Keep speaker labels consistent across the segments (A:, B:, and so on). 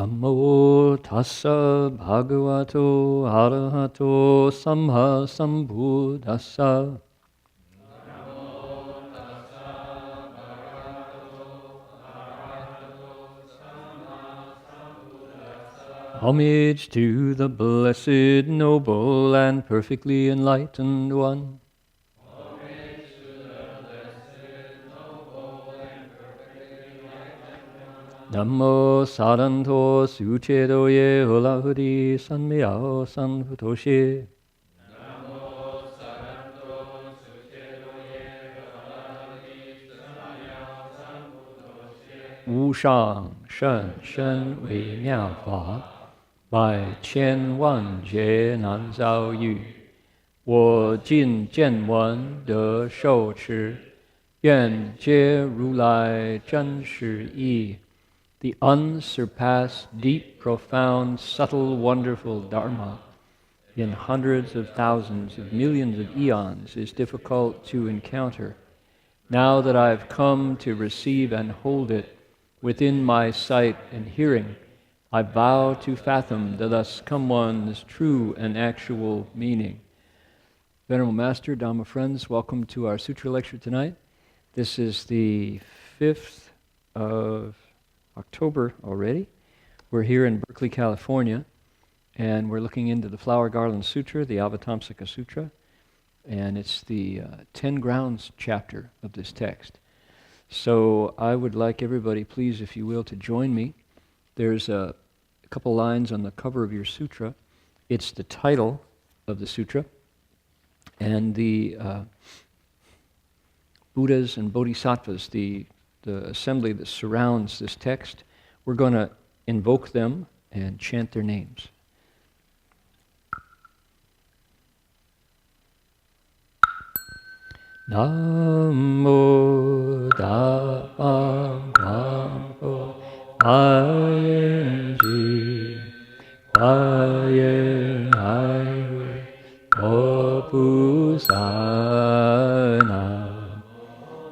A: Namo tassa bhagavato arahato samma sambuddhassa. Homage to the blessed, noble, and perfectly enlightened one. Namo saranto suchedoye hulahuri sanmyao sanfutoshi. Wu shang shen shen wei miao fa, bai qian wan jie nan zhao yu. Wo jin jian wen de shou chi, yuan jie ru lai zhen shi yi. The unsurpassed, deep, profound, subtle, wonderful Dharma in hundreds of thousands of millions of eons is difficult to encounter. Now that I've come to receive and hold it within my sight and hearing, I vow to fathom the thus come one's true and actual meaning. Venerable Master, Dhamma friends, welcome to our Sutra lecture tonight. This is the 5th of October already. We're here in Berkeley, California, and we're looking into the Flower Garland Sutra, the Avatamsaka Sutra, and it's the 10 grounds chapter of this text. So I would like everybody, please, if you will, to join me. There's a couple lines on the cover of your sutra. It's the title of the sutra, and the Buddhas and Bodhisattvas, the assembly that surrounds this text, we're going to invoke them and chant their names. Namo Dhamma Gangpo Ayenji Vayen Hai Opusana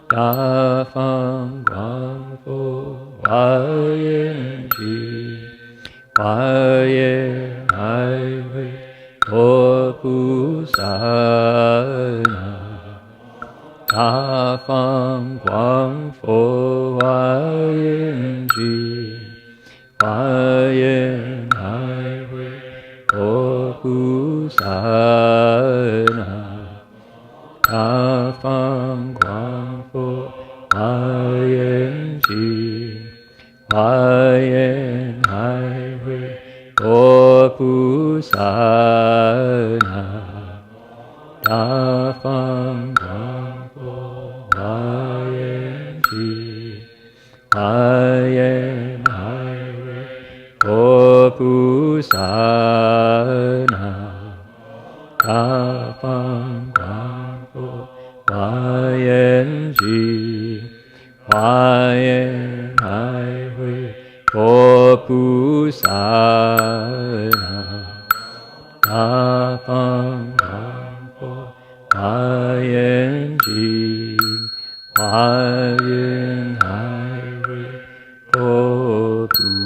A: Da Fang Guang Fo Vayen Ji Vayen Hai Opusana Da Fang Guang Fo Vayen Ji Vayen Hai Opusana Da Fang Guang Fo Vayen Ji Vayen Hai Opusana Da Fang Guang Fo Vayen Ji Vayen Hai Opusana Da Fang Guang Fo Vayen Ji Vayen Hai Opusana Da Fang Guang Fo Vayen Ji Vayen Hai Opusana.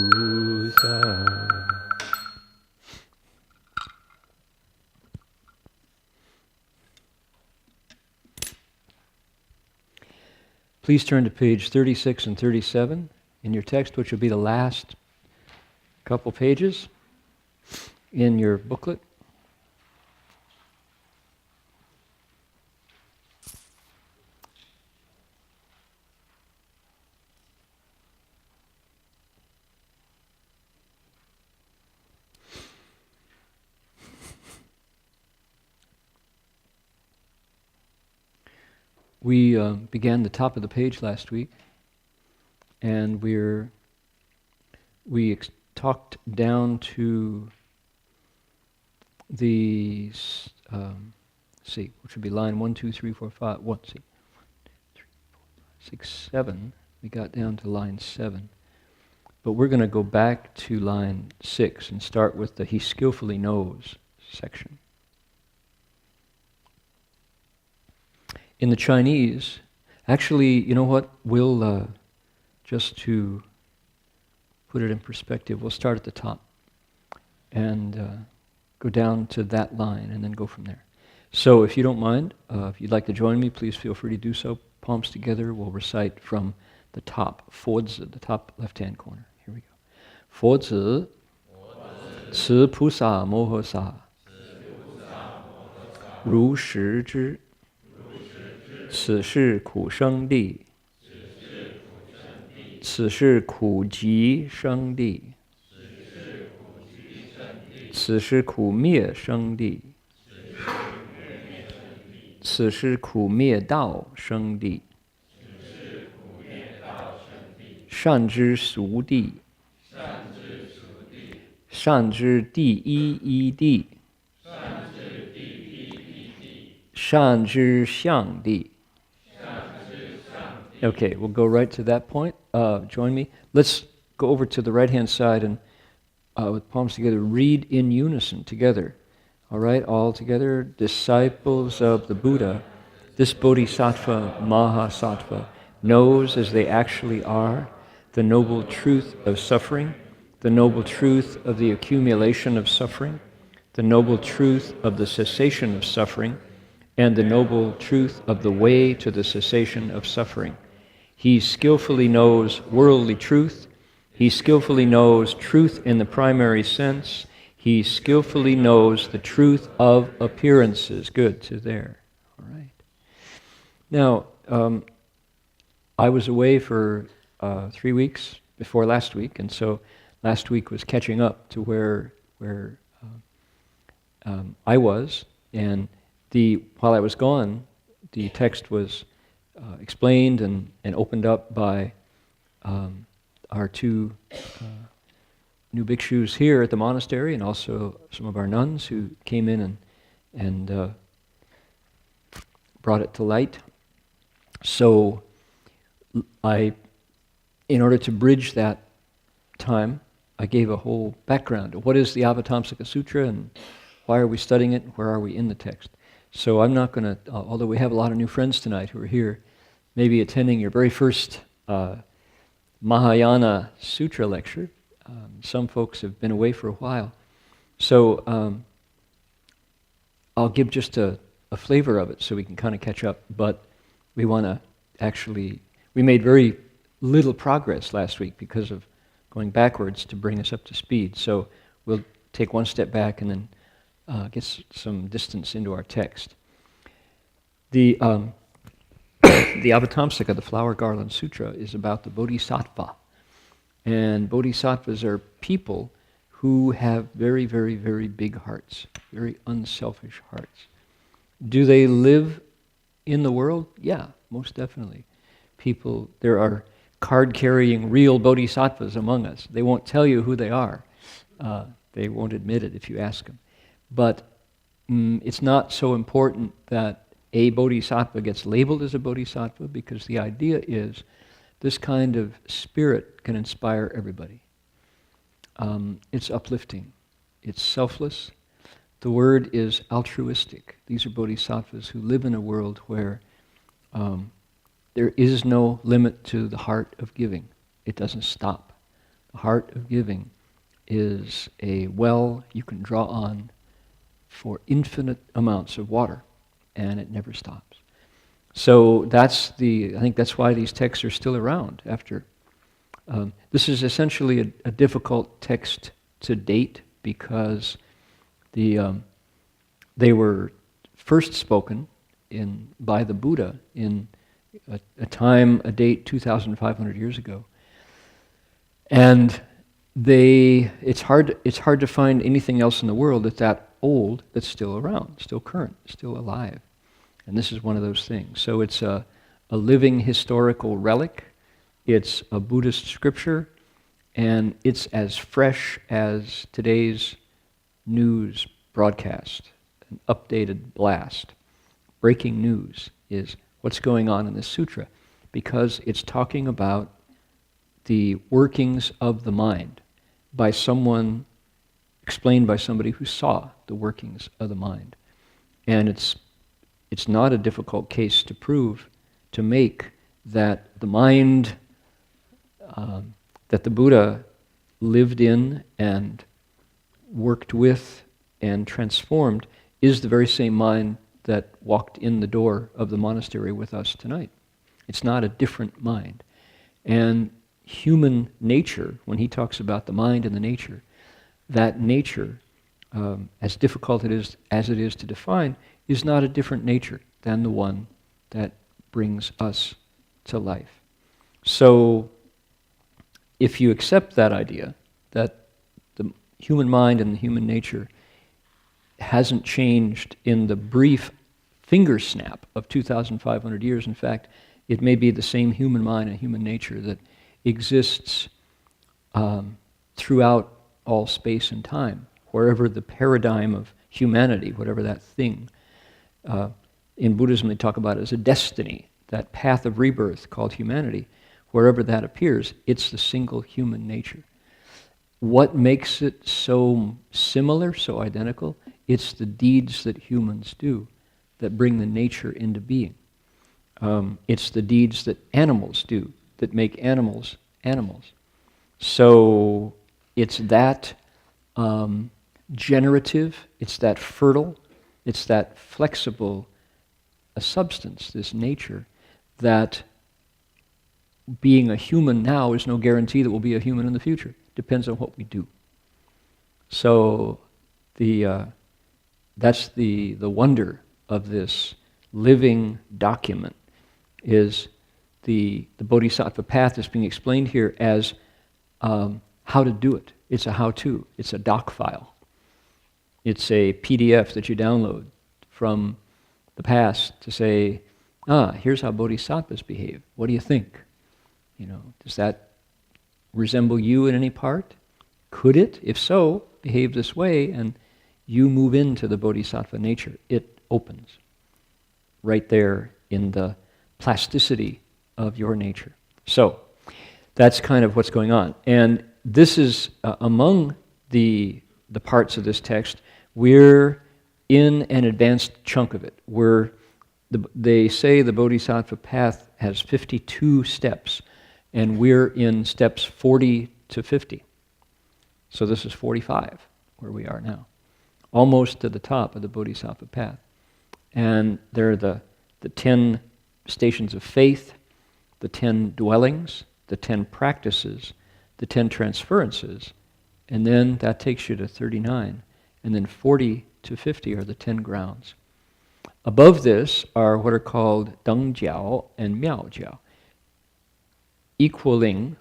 A: Please turn to page 36 and 37 in your text, which will be the last couple pages in your booklet. We began the top of the page last week, and we talked down to the which would be line 1, 2, 3, 4, 5. 1, 2, 3, 4, 5, 6, 7. We got down to line 7, but we're going to go back to line 6 and start with the "He skillfully knows" section. In the Chinese, actually, you know what? We'll just to put it in perspective, we'll start at the top and go down to that line and then go from there. So if you don't mind, if you'd like to join me, please feel free to do so. Palms together, we'll recite from the top, 佛子, the top left-hand corner. Here we go. 佛子, 持菩萨摩诃萨, 如实知, 此是苦生地, 此是苦集生地, 此是苦灭生地, 此是苦灭道生地, 善知俗地, 善知第一义地, 善知相地. Okay, we'll go right to that point. Join me. Let's go over to the right-hand side and with palms together, read in unison together. All right, all together. Disciples of the Buddha, this Bodhisattva, Mahasattva, knows as they actually are the noble truth of suffering, the noble truth of the accumulation of suffering, the noble truth of the cessation of suffering, and the noble truth of the way to the cessation of suffering. He skillfully knows worldly truth. He skillfully knows truth in the primary sense. He skillfully knows the truth of appearances. Good, to there. All right. Now, I was away for 3 weeks before last week, and so last week was catching up to where I was, and while I was gone, the text was explained and opened up by our two new bhikshus here at the monastery, and also some of our nuns who came in and brought it to light. So in order to bridge that time, I gave a whole background of what is the Avatamsaka Sutra and why are we studying it and where are we in the text. So I'm not going to, although we have a lot of new friends tonight who are here, maybe attending your very first Mahayana Sutra lecture. Some folks have been away for a while. So I'll give just a flavor of it so we can kind of catch up, but we want to we made very little progress last week because of going backwards to bring us up to speed. So we'll take one step back and then get some distance into our text. The Avatamsaka, the Flower Garland Sutra, is about the Bodhisattva. And Bodhisattvas are people who have very, very, very big hearts, very unselfish hearts. Do they live in the world? Yeah, most definitely. There are card-carrying real bodhisattvas among us. They won't tell you who they are. They won't admit it if you ask them. But it's not so important that a bodhisattva gets labeled as a bodhisattva, because the idea is this kind of spirit can inspire everybody. It's uplifting. It's selfless. The word is altruistic. These are bodhisattvas who live in a world where there is no limit to the heart of giving. It doesn't stop. The heart of giving is a well you can draw on for infinite amounts of water, and it never stops. So I think that's why these texts are still around after. This is essentially a difficult text to date because they were first spoken by the Buddha in a date 2,500 years ago. And it's hard to find anything else in the world that's that old that's still around, still current, still alive. And this is one of those things. So it's a living historical relic. It's a Buddhist scripture, and it's as fresh as today's news broadcast, an updated blast. Breaking news is what's going on in this sutra, because it's talking about the workings of the mind explained by somebody who saw the workings of the mind. And it's not a difficult case to make that the mind that the Buddha lived in and worked with and transformed is the very same mind that walked in the door of the monastery with us tonight. It's not a different mind. And human nature, when he talks about the mind and the nature, that nature, as difficult as it is to define, is not a different nature than the one that brings us to life. So, if you accept that idea, that the human mind and the human nature hasn't changed in the brief finger snap of 2,500 years, in fact, it may be the same human mind and human nature that exists throughout all space and time, wherever the paradigm of humanity, whatever that thing. In Buddhism, they talk about it as a destiny, that path of rebirth called humanity. Wherever that appears, it's the single human nature. What makes it so similar, so identical? It's the deeds that humans do that bring the nature into being. It's the deeds that animals do that make animals animals. So it's that generative, it's that fertile, it's that flexible a substance, this nature, that being a human now is no guarantee that we'll be a human in the future. Depends on what we do. So that's the wonder of this living document, is the Bodhisattva path is being explained here as how to do it. It's a how-to. It's a doc file. It's a PDF that you download from the past to say, here's how bodhisattvas behave. What do you think? Does that resemble you in any part? Could it? If so, behave this way, and you move into the bodhisattva nature. It opens right there in the plasticity of your nature. So that's kind of what's going on. And this is among the parts of this text, we're in an advanced chunk of it. They say the Bodhisattva path has 52 steps, and we're in steps 40 to 50. So this is 45, where we are now. Almost to the top of the Bodhisattva path. And there are the 10 stations of faith, the 10 dwellings, the 10 practices, the 10 transferences, and then that takes you to 39. And then 40 to 50 are the 10 grounds. Above this are what are called Deng Jiao and Miao Jiao, equaling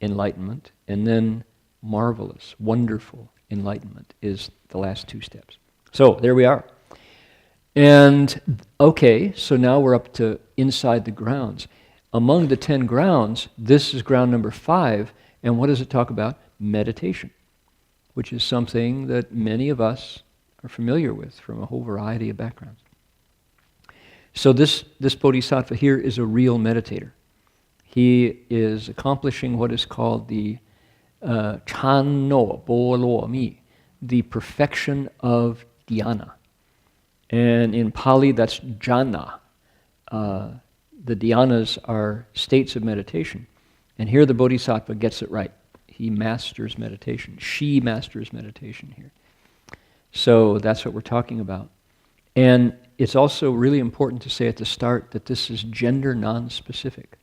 A: enlightenment, and then marvelous, wonderful enlightenment is the last two steps. So there we are. And okay, so now we're up to inside the grounds. Among the 10 grounds, this is ground number 5, and what does it talk about? Meditation, which is something that many of us are familiar with from a whole variety of backgrounds. So this bodhisattva here is a real meditator. He is accomplishing what is called the Chan No Bo Lo Mi, the perfection of dhyana. And in Pali, that's jhana. The dhyanas are states of meditation. And here the bodhisattva gets it right. He masters meditation. She masters meditation here. So that's what we're talking about. And it's also really important to say at the start that this is gender non-specific.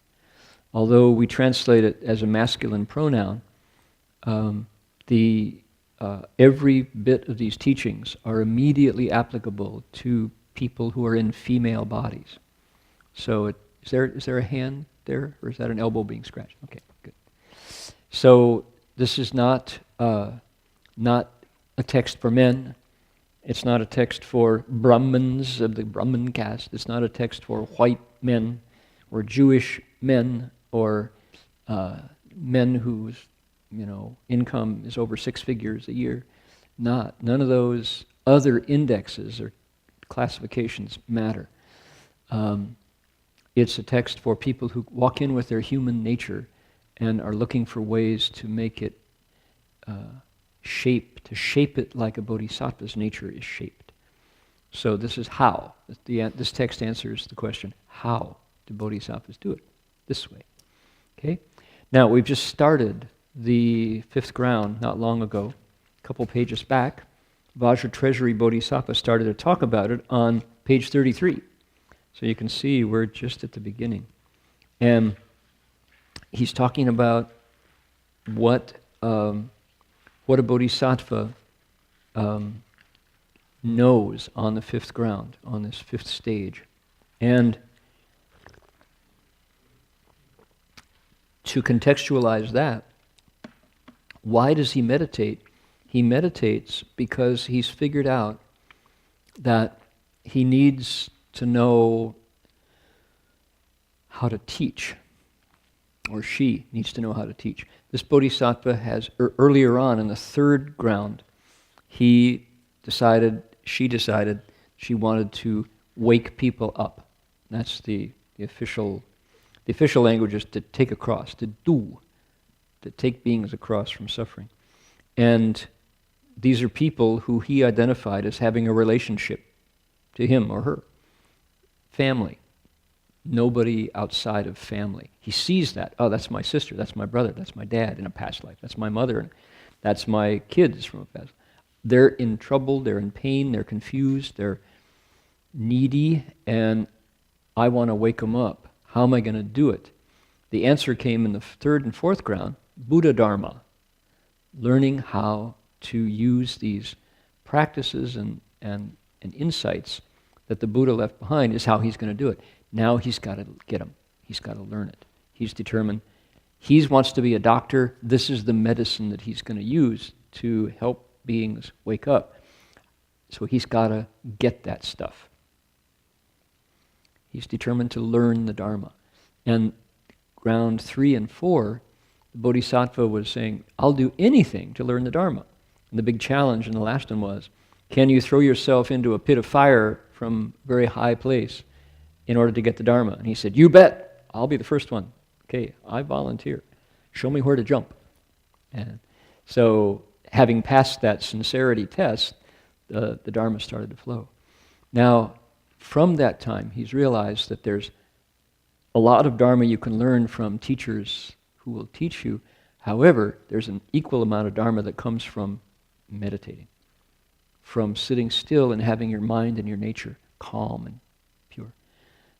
A: Although we translate it as a masculine pronoun, every bit of these teachings are immediately applicable to people who are in female bodies. So is there a hand there, or is that an elbow being scratched? Okay, good. So this is not a text for men. It's not a text for Brahmins of the Brahmin caste. It's not a text for white men or Jewish men or men whose income is over 6 figures a year. None of those other indexes or classifications matter. It's a text for people who walk in with their human nature and are looking for ways to make it shape it like a bodhisattva's nature is shaped. So this is how. This text answers the question, how do bodhisattvas do it? This way. Okay? Now, we've just started
B: the fifth ground not long ago, a couple pages back. Vajra Treasury Bodhisattva started to talk about it on page 33. So you can see we're just at the beginning. And he's talking about what a bodhisattva knows on the fifth ground, on this fifth stage. And to contextualize that, why does he meditate? He meditates because he's figured out that he needs to know how to teach, or she needs to know how to teach. This bodhisattva has, earlier on in the third ground, she decided she wanted to wake people up. That's the official language is to take across, to take beings across from suffering. And these are people who he identified as having a relationship to him or her. Family. Nobody outside of family. He sees that. Oh, that's my sister, that's my brother, that's my dad in a past life, that's my mother, that's my kids from a past life. They're in trouble, they're in pain, they're confused, they're needy, and I want to wake them up. How am I going to do it? The answer came in the third and fourth ground, Buddha Dharma. Learning how to use these practices and insights that the Buddha left behind is how he's going to do it. Now he's got to get them. He's got to learn it. He's determined. He wants to be a doctor. This is the medicine that he's going to use to help beings wake up. So he's got to get that stuff. He's determined to learn the Dharma. And round 3 and 4, the Bodhisattva was saying, I'll do anything to learn the Dharma. And the big challenge in the last one was, can you throw yourself into a pit of fire from a very high place in order to get the Dharma? And he said, you bet, I'll be the first one. Okay, I volunteer. Show me where to jump. And so, having passed that sincerity test, the Dharma started to flow. Now, from that time, he's realized that there's a lot of Dharma you can learn from teachers who will teach you. However, there's an equal amount of Dharma that comes from meditating, from sitting still and having your mind and your nature calm and pure.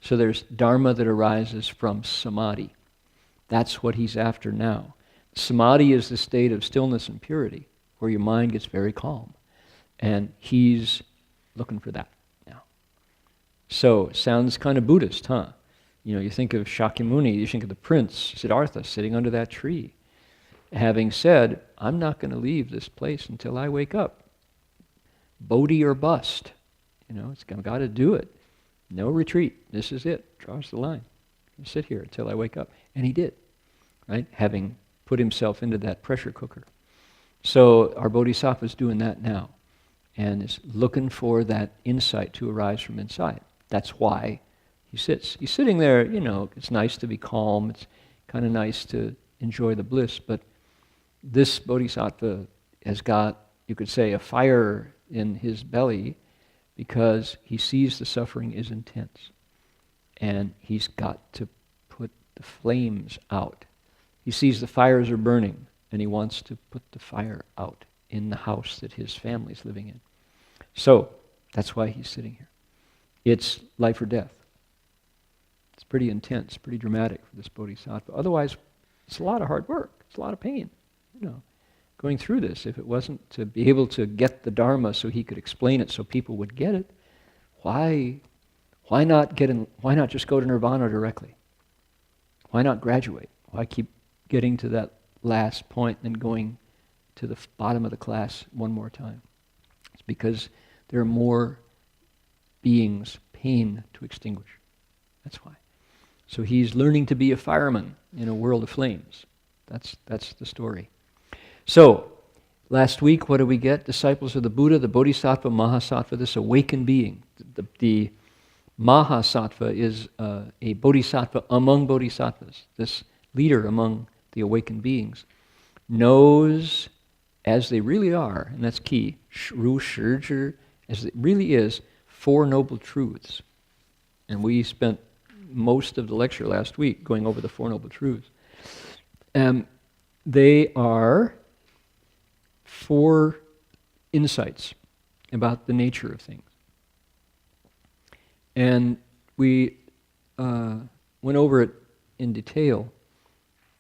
B: So there's Dharma that arises from samadhi. That's what he's after now. Samadhi is the state of stillness and purity, where your mind gets very calm. And he's looking for that now. So, sounds kind of Buddhist, huh? You know, you think of Shakyamuni, you think of the prince, Siddhartha, sitting under that tree, having said, I'm not going to leave this place until I wake up. Bodhi or bust. You know, I've got to do it. No retreat. This is it. Draws the line. I'll sit here until I wake up. And he did, right? Having put himself into that pressure cooker. So our Bodhisattva is doing that now and is looking for that insight to arise from inside. That's why he sits. He's sitting there, you know, it's nice to be calm. It's kind of nice to enjoy the bliss, but this Bodhisattva has got, you could say, a fire in his belly because he sees the suffering is intense. And he's got to put the flames out. He sees the fires are burning, and he wants to put the fire out in the house that his family's living in. So, that's why he's sitting here. It's life or death. It's pretty intense, pretty dramatic for this Bodhisattva. Otherwise, it's a lot of hard work. It's a lot of pain, you know, going through this. If it wasn't to be able to get the Dharma so he could explain it so people would get it, why not just go to Nirvana directly? Why not graduate? Why keep getting to that last point and then going to the bottom of the class one more time? It's because there are more beings, pain to extinguish. That's why. So he's learning to be a fireman in a world of flames. That's the story. So, last week, what do we get? Disciples of the Buddha, the Bodhisattva, Mahasattva, this awakened being. The Mahasattva is a Bodhisattva among Bodhisattvas. This leader among the awakened beings knows as they really are, and that's key, Ru Shi Zhi, as it really is, 4 noble truths. And we spent most of the lecture last week going over the 4 noble truths. they are 4 insights about the nature of things. And we went over it in detail,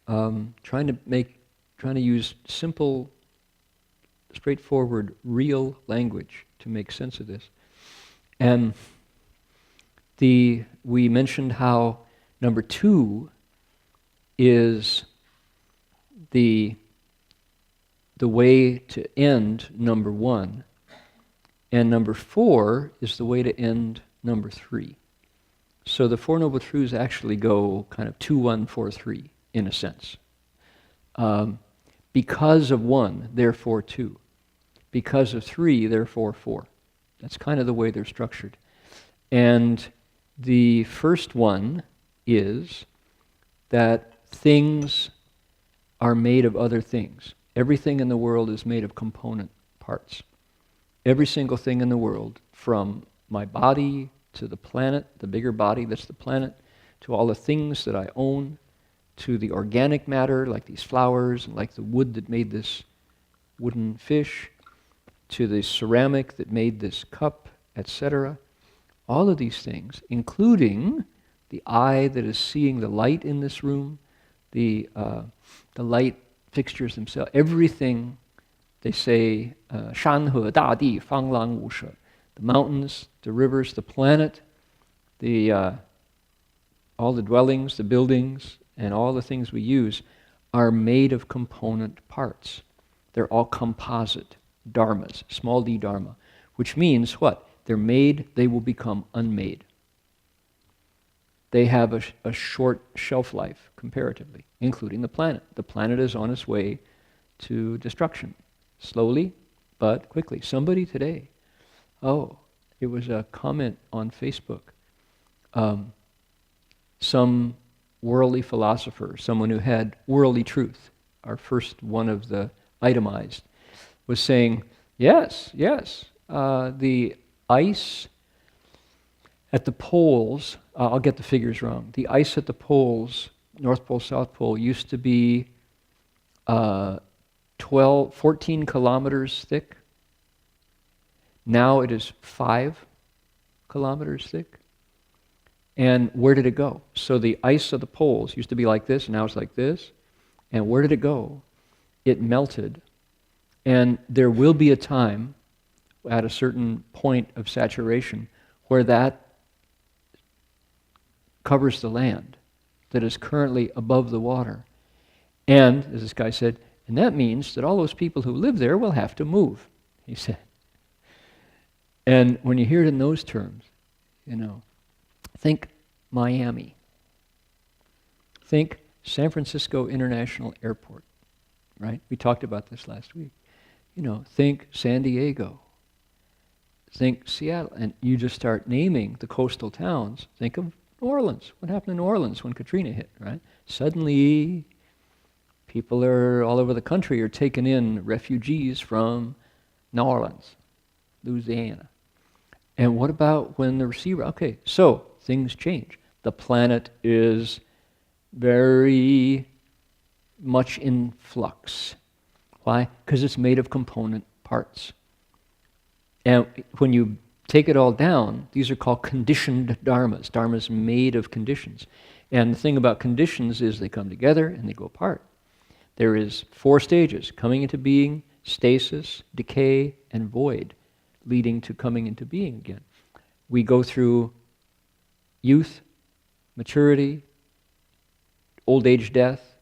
B: trying to use simple, straightforward, real language to make sense of this. And we mentioned how number 2 is the way to end number 1, and number 4 is the way to end number 3. So the Four Noble Truths actually go kind of 2, 1, 4, 3 in a sense. Because of 1, therefore 2. Because of 3, therefore 4. That's kind of the way they're structured. And the first one is that things are made of other things. Everything in the world is made of component parts. Every single thing in the world, from my body to the planet, the bigger body that's the planet, to all the things that I own, to the organic matter, like these flowers, and like the wood that made this wooden fish, to the ceramic that made this cup, etc. All of these things, including the eye that is seeing the light in this room, the light fixtures themselves, everything, they say, shan he da di fang lang wu she, the mountains, the rivers, the planet, all the dwellings, the buildings, and all the things we use are made of component parts. They're all composite dharmas, small d dharma, which means what? They're made, they will become unmade. They have a short shelf life, comparatively, including the planet. The planet is on its way to destruction, slowly but quickly. Somebody today, it was a comment on Facebook. Some worldly philosopher, someone who had worldly truth, our first one of the itemized, was saying, yes, the ice at the poles, I'll get the figures wrong, the ice at the poles, North Pole, South Pole, used to be 14 kilometers thick. Now it is 5 kilometers thick. And where did it go? So the ice of the poles used to be like this, and now it's like this. And where did it go? It melted. And there will be a time, at a certain point of saturation, where that covers the land that is currently above the water. And, as this guy said, and that means that all those people who live there will have to move, he said. And when you hear it in those terms, think Miami. Think San Francisco International Airport, right? We talked about this last week. Think San Diego. Think Seattle. And you just start naming the coastal towns. Think of New Orleans. What happened in New Orleans when Katrina hit, right? Suddenly, people are all over the country are taking in refugees from New Orleans, Louisiana. And what about when the receiver? Okay, so things change. The planet is very much in flux. Why? Because it's made of component parts. And when you take it all down, these are called conditioned dharmas. Dharmas made of conditions. And the thing about conditions is they come together and they go apart. There is 4 stages: coming into being, stasis, decay, and void, leading to coming into being again. We go through youth, maturity, old age, death,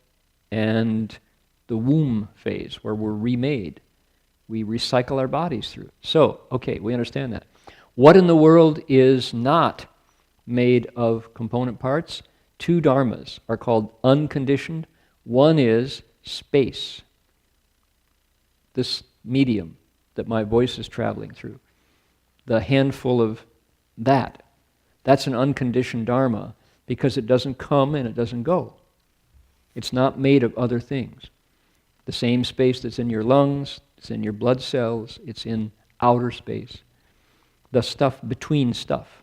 B: and the womb phase, where we're remade. We recycle our bodies through. So, okay, we understand that. What in the world is not made of component parts? 2 dharmas are called unconditioned. One is space, this medium that my voice is traveling through. The handful of that's an unconditioned dharma, because it doesn't come and it doesn't go. It's not made of other things. The same space that's in your lungs, it's in your blood cells, it's in outer space. The stuff between stuff.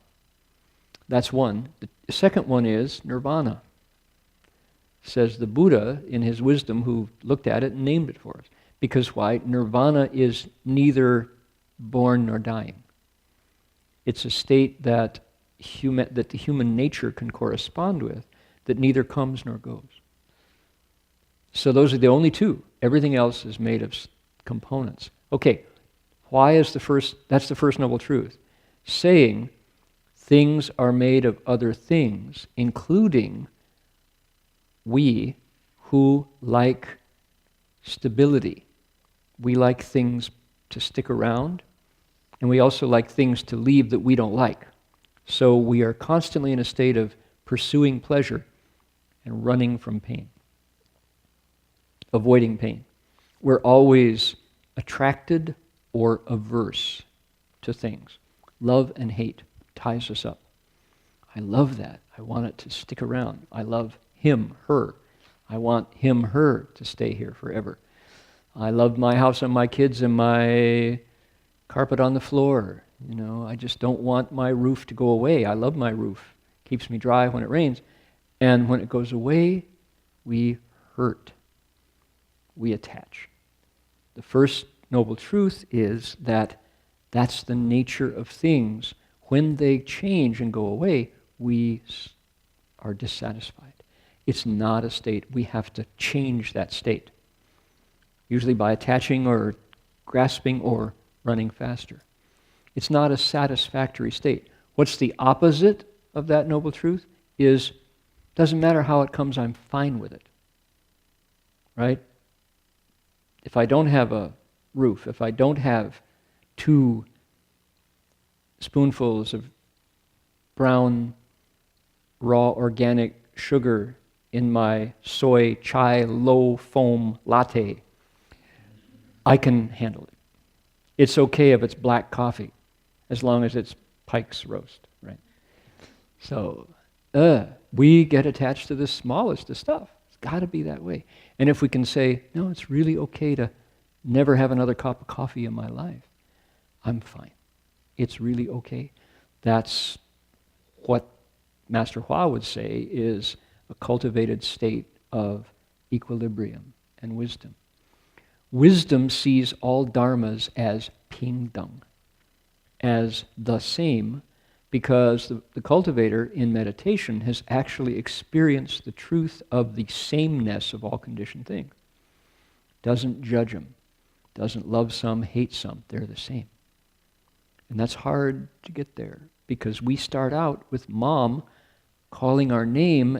B: That's one. The second one is nirvana. says the Buddha, in his wisdom, who looked at it and named it for us. Because why? Nirvana is neither born nor dying. It's a state that the human nature can correspond with, that neither comes nor goes. So those are the only two. Everything else is made of components. Okay, why is that's the first noble truth. Saying things are made of other things, including we who like stability. We like things to stick around, and we also like things to leave that we don't like. So we are constantly in a state of pursuing pleasure and running from pain, avoiding pain. We're always attracted or averse to things. Love and hate ties us up. I love that. I want it to stick around. I love him, her. I want him, her to stay here forever. I love my house and my kids and my carpet on the floor. You know, I just don't want my roof to go away. I love my roof. It keeps me dry when it rains. And when it goes away, we hurt. We attach. The first noble truth is that that's the nature of things. When they change and go away, we are dissatisfied. It's not a state. We have to change that state, usually by attaching or grasping or running faster. It's not a satisfactory state. What's the opposite of that noble truth is, doesn't matter how it comes, I'm fine with it. Right? If I don't have a roof, if I don't have 2 spoonfuls of brown, raw, organic sugar in my soy chai low foam latte, I can handle it. It's okay if it's black coffee, as long as it's Pike's roast, right? So, we get attached to the smallest of stuff. It's got to be that way. And if we can say, no, it's really okay to never have another cup of coffee in my life, I'm fine. It's really okay. That's what Master Hua would say is a cultivated state of equilibrium and wisdom. Wisdom sees all dharmas as pingdang, as the same, because the cultivator in meditation has actually experienced the truth of the sameness of all conditioned things. Doesn't judge them, doesn't love some, hate some. They're the same. And that's hard to get there, because we start out with mom calling our name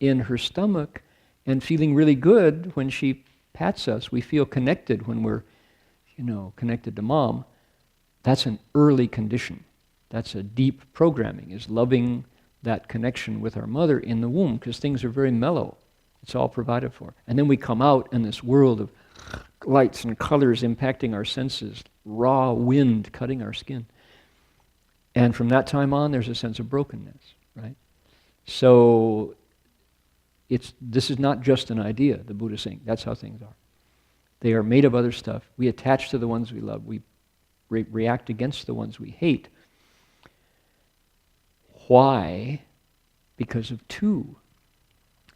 B: in her stomach and feeling really good when she pats us. We feel connected when we're, connected to mom. That's an early condition. That's a deep programming, is loving that connection with our mother in the womb, because things are very mellow. It's all provided for. And then we come out in this world of lights and colors impacting our senses, raw wind cutting our skin. And from that time on, there's a sense of brokenness, right? So this is not just an idea, the Buddha is saying. That's how things are. They are made of other stuff. We attach to the ones we love. We react against the ones we hate. Why? Because of 2.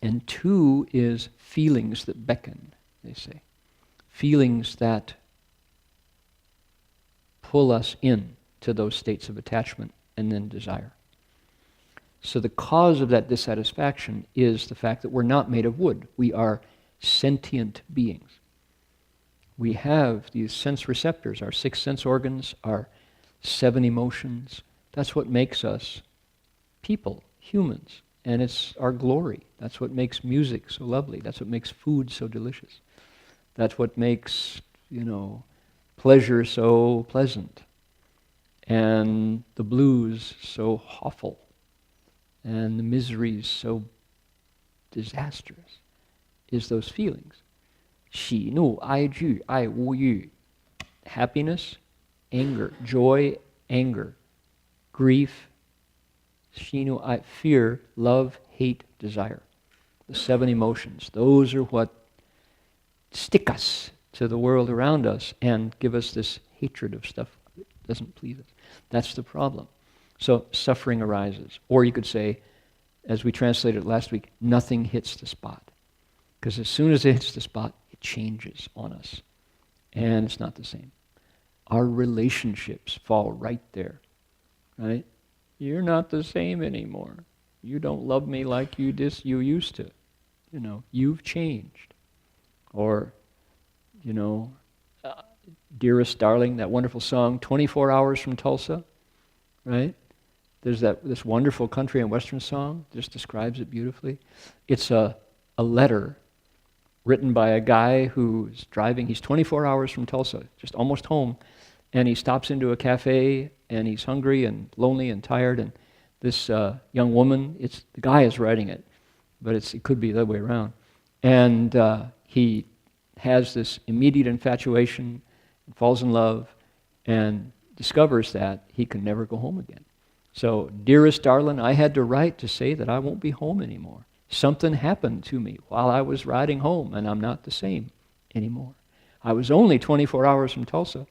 B: And 2 is feelings that beckon, they say. Feelings that pull us in to those states of attachment and then desire. So the cause of that dissatisfaction is the fact that we're not made of wood. We are sentient beings. We have these sense receptors, our 6 sense organs, our 7 emotions. That's what makes us people, humans. And it's our glory. That's what makes music so lovely. That's what makes food so delicious. That's what makes, pleasure so pleasant. And the blues so awful. And the miseries so disastrous, is those feelings. 喜怒哀惧爱恶欲, happiness, anger, joy, anger, grief, 喜怒哀, fear, love, hate, desire. The 7 emotions. Those are what stick us to the world around us and give us this hatred of stuff that doesn't please us. That's the problem. So suffering arises. Or you could say, as we translated last week, nothing hits the spot. Because as soon as it hits the spot, it changes on us. And it's not the same. Our relationships fall right there, right? You're not the same anymore. You don't love me like you used to. You've changed. Or, Dearest Darling, that wonderful song, 24 Hours from Tulsa, right? There's this wonderful country and western song, just describes it beautifully. It's a letter written by a guy who's driving. He's 24 hours from Tulsa, just almost home, and he stops into a cafe, and he's hungry and lonely and tired, and this young woman, the guy is writing it, but it could be the other way around, and he has this immediate infatuation, falls in love, and discovers that he can never go home again. So, dearest darling, I had to write to say that I won't be home anymore. Something happened to me while I was riding home, and I'm not the same anymore. I was only 24 hours from Tulsa,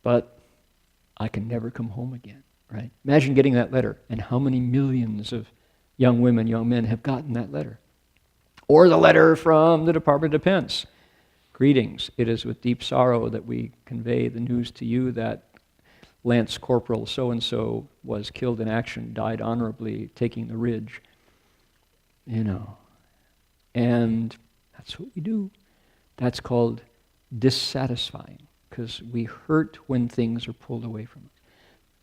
B: but I can never come home again, right? Imagine getting that letter, and how many millions of young women, young men have gotten that letter. Or the letter from the Department of Defense. Greetings, it is with deep sorrow that we convey the news to you that Lance Corporal so-and-so was killed in action, died honorably, taking the ridge. And that's what we do. That's called dissatisfying, because we hurt when things are pulled away from us.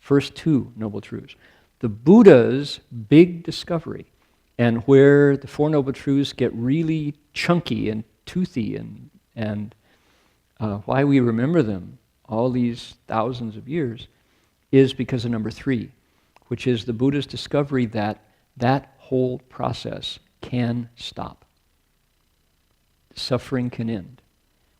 B: First two Noble Truths. The Buddha's big discovery, and where the Four Noble Truths get really chunky and toothy, and why we remember them all these thousands of years, is because of number 3, which is the Buddha's discovery that that whole process can stop. Suffering can end.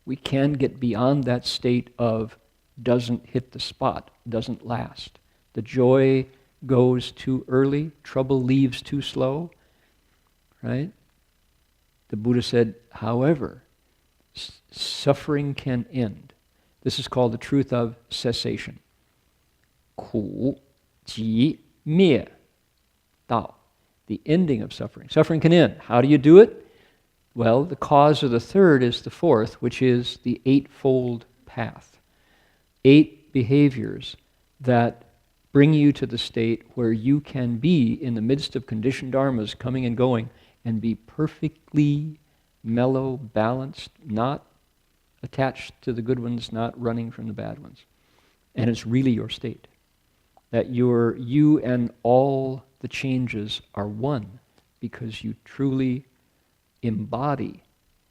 B: We can get beyond that state of doesn't hit the spot, doesn't last. The joy goes too early, trouble leaves too slow, right? The Buddha said, however, suffering can end. This is called the truth of cessation. 苦集灭道, the ending of suffering. Suffering can end. How do you do it? Well, the cause of the third is the fourth, which is the eightfold path. 8 behaviors that bring you to the state where you can be in the midst of conditioned dharmas coming and going and be perfectly mellow, balanced, not attached to the good ones, not running from the bad ones. And it's really your state. That you and all the changes are one because you truly embody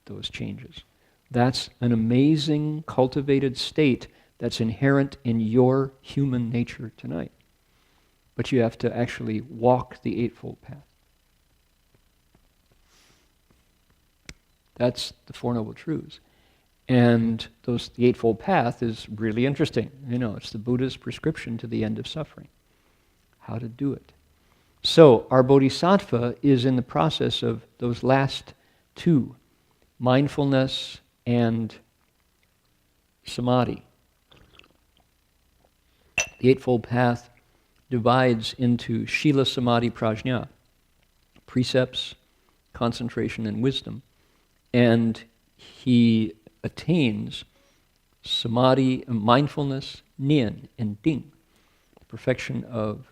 B: those changes. That's an amazing cultivated state that's inherent in your human nature tonight. But you have to actually walk the Eightfold Path. That's the Four Noble Truths. And the Eightfold Path is really interesting. It's the Buddha's prescription to the end of suffering. How to do it. So, our Bodhisattva is in the process of those last 2, mindfulness and samadhi. The Eightfold Path divides into Shila, Samadhi, Prajna, precepts, concentration, and wisdom. And he attains samadhi, mindfulness, nian, and ding, the perfection of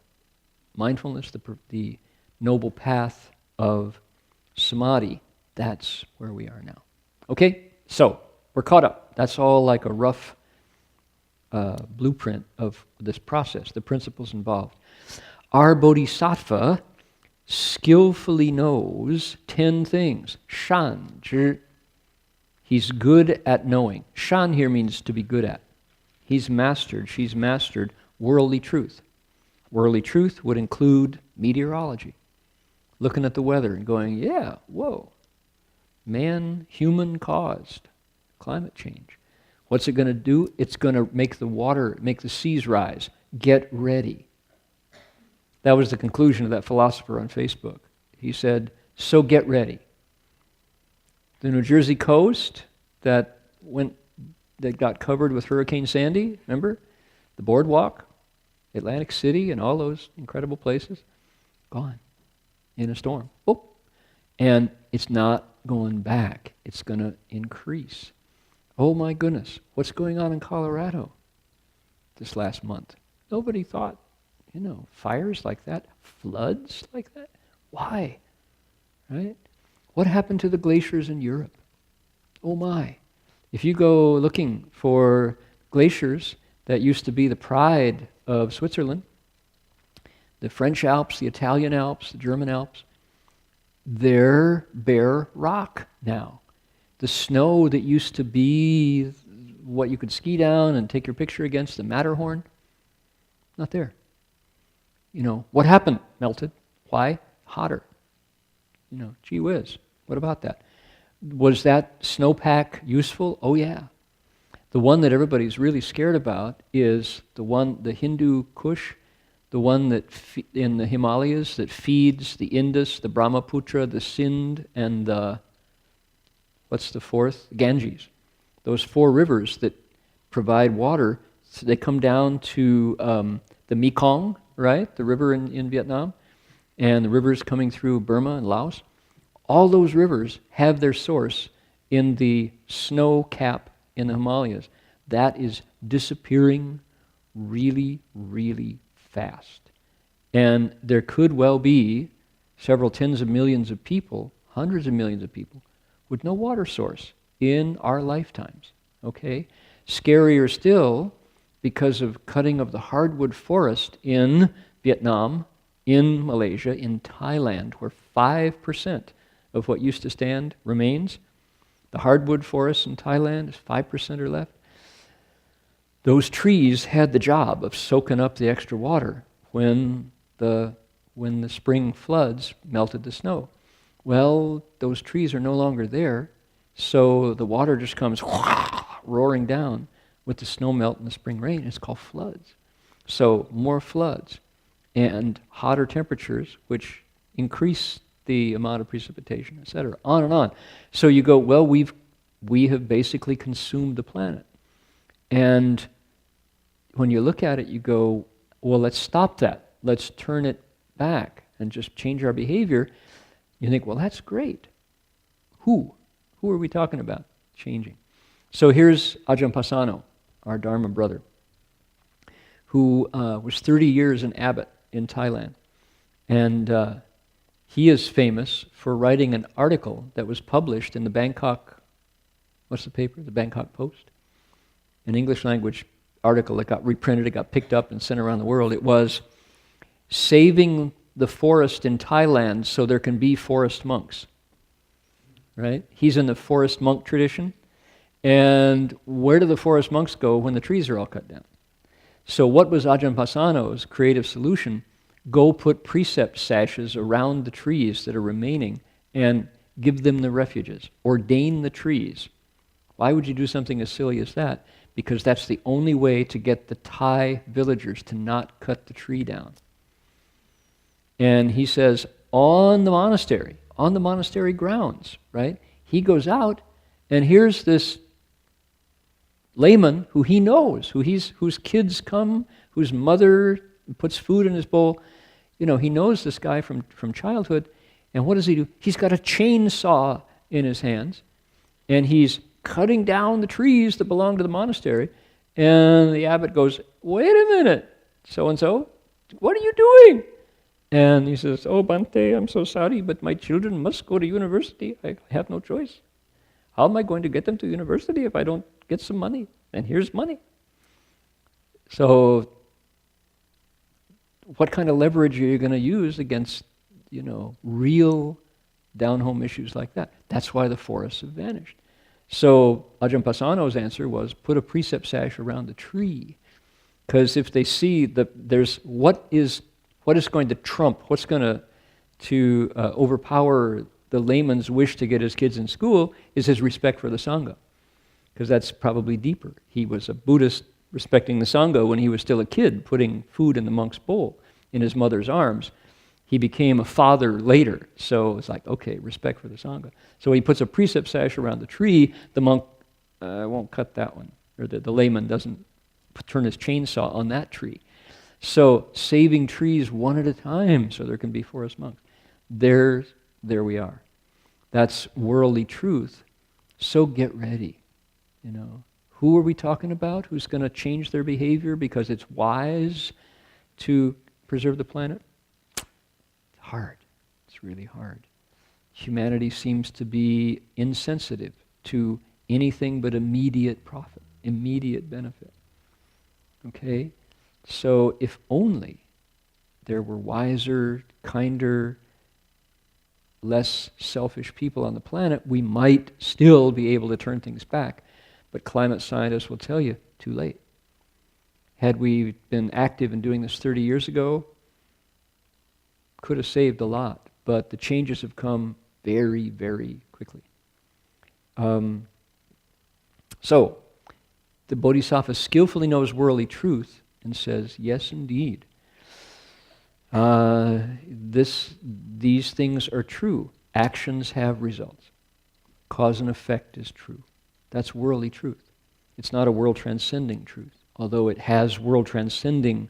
B: mindfulness, the noble path of samadhi. That's where we are now. Okay, so we're caught up. That's all like a rough blueprint of this process, the principles involved. Our Bodhisattva skillfully knows 10 things. Shan, zhi. He's good at knowing. Shan here means to be good at. She's mastered worldly truth. Worldly truth would include meteorology. Looking at the weather and going, yeah, whoa. Man, human caused climate change. What's it going to do? It's going to make the seas rise. Get ready. That was the conclusion of that philosopher on Facebook. He said, so get ready. The New Jersey coast that got covered with Hurricane Sandy, remember? The boardwalk, Atlantic City, and all those incredible places, gone. in a storm. Oh, and it's not going back. It's going to increase. Oh my goodness, what's going on in Colorado this last month? Nobody thought, fires like that, floods like that. Why? Right? What happened to the glaciers in Europe? Oh my. If you go looking for glaciers that used to be the pride of Switzerland, the French Alps, the Italian Alps, the German Alps, they're bare rock now. The snow that used to be what you could ski down and take your picture against, the Matterhorn, not there. What happened? Melted. Why? Hotter. Gee whiz. What about that? Was that snowpack useful? Oh yeah. The one that everybody's really scared about is the Hindu Kush, the one that in the Himalayas that feeds the Indus, the Brahmaputra, the Sindh, and what's the fourth? Ganges. Those 4 rivers that provide water, so they come down to the Mekong, right? The river in Vietnam, and the rivers coming through Burma and Laos. All those rivers have their source in the snow cap in the Himalayas. That is disappearing really, really fast. And there could well be several tens of millions of people, hundreds of millions of people, with no water source in our lifetimes, okay? Scarier still, because of cutting of the hardwood forest in Vietnam, in Malaysia, in Thailand, where 5% of what used to stand remains. The hardwood forest in Thailand is 5% or left. Those trees had the job of soaking up the extra water when the spring floods melted the snow. Well, those trees are no longer there, so the water just comes roaring down with the snow melt and the spring rain. It's called floods. So more floods and hotter temperatures, which increase the amount of precipitation, etc., on and on. So you go, well, we have basically consumed the planet. And when you look at it, you go, well, let's stop that. Let's turn it back and just change our behavior. You think, well, that's great. Who are we talking about changing? So here's Ajahn Pasano, our Dharma brother, who was 30 years an abbot in Thailand. And he is famous for writing an article that was published in the Bangkok, what's the paper? The Bangkok Post? An English language article that got reprinted, it got picked up and sent around the world. It was saving the forest in Thailand so there can be forest monks. Right? He's in the forest monk tradition. And where do the forest monks go when the trees are all cut down? So what was Ajahn Pasano's creative solution? Go put precept sashes around the trees that are remaining and give them the refuges. Ordain the trees. Why would you do something as silly as that? Because that's the only way to get the Thai villagers to not cut the tree down. And he says, on the monastery grounds, right? He goes out, and here's this layman who he knows, whose kids come, whose mother puts food in his bowl. He knows this guy from childhood. And what does he do? He's got a chainsaw in his hands, and he's cutting down the trees that belong to the monastery. And the abbot goes, wait a minute, so-and-so, what are you doing? And he says, oh, Bhante, I'm so sorry, but my children must go to university. I have no choice. How am I going to get them to university if I don't get some money? And here's money. So what kind of leverage are you going to use against, real down-home issues like that? That's why the forests have vanished. So Ajahn Pasano's answer was put a precept sash around the tree. Because if they see that there's what is going to trump, what's going to overpower the layman's wish to get his kids in school is his respect for the Sangha. Because that's probably deeper. He was a Buddhist respecting the Sangha when he was still a kid, putting food in the monk's bowl in his mother's arms. He became a father later, so it's like, okay, respect for the Sangha. So he puts a precept sash around the tree, the monk won't cut that one, or the layman doesn't turn his chainsaw on that tree. So saving trees one at a time so there can be forest monks. There we are. That's worldly truth. So get ready, you know. Who are we talking about? Who's going to change their behavior because it's wise to preserve the planet? It's hard. It's really hard. Humanity seems to be insensitive to anything but immediate profit, immediate benefit. Okay? So if only there were wiser, kinder, less selfish people on the planet, we might still be able to turn things back. But climate scientists will tell you, too late. Had we been active in doing this 30 years ago, could have saved a lot. But the changes have come very, very quickly. So, the Bodhisattva skillfully knows worldly truth and says, yes, indeed. These things are true. Actions have results. Cause and effect is true. That's worldly truth. It's not a world-transcending truth, although it has world-transcending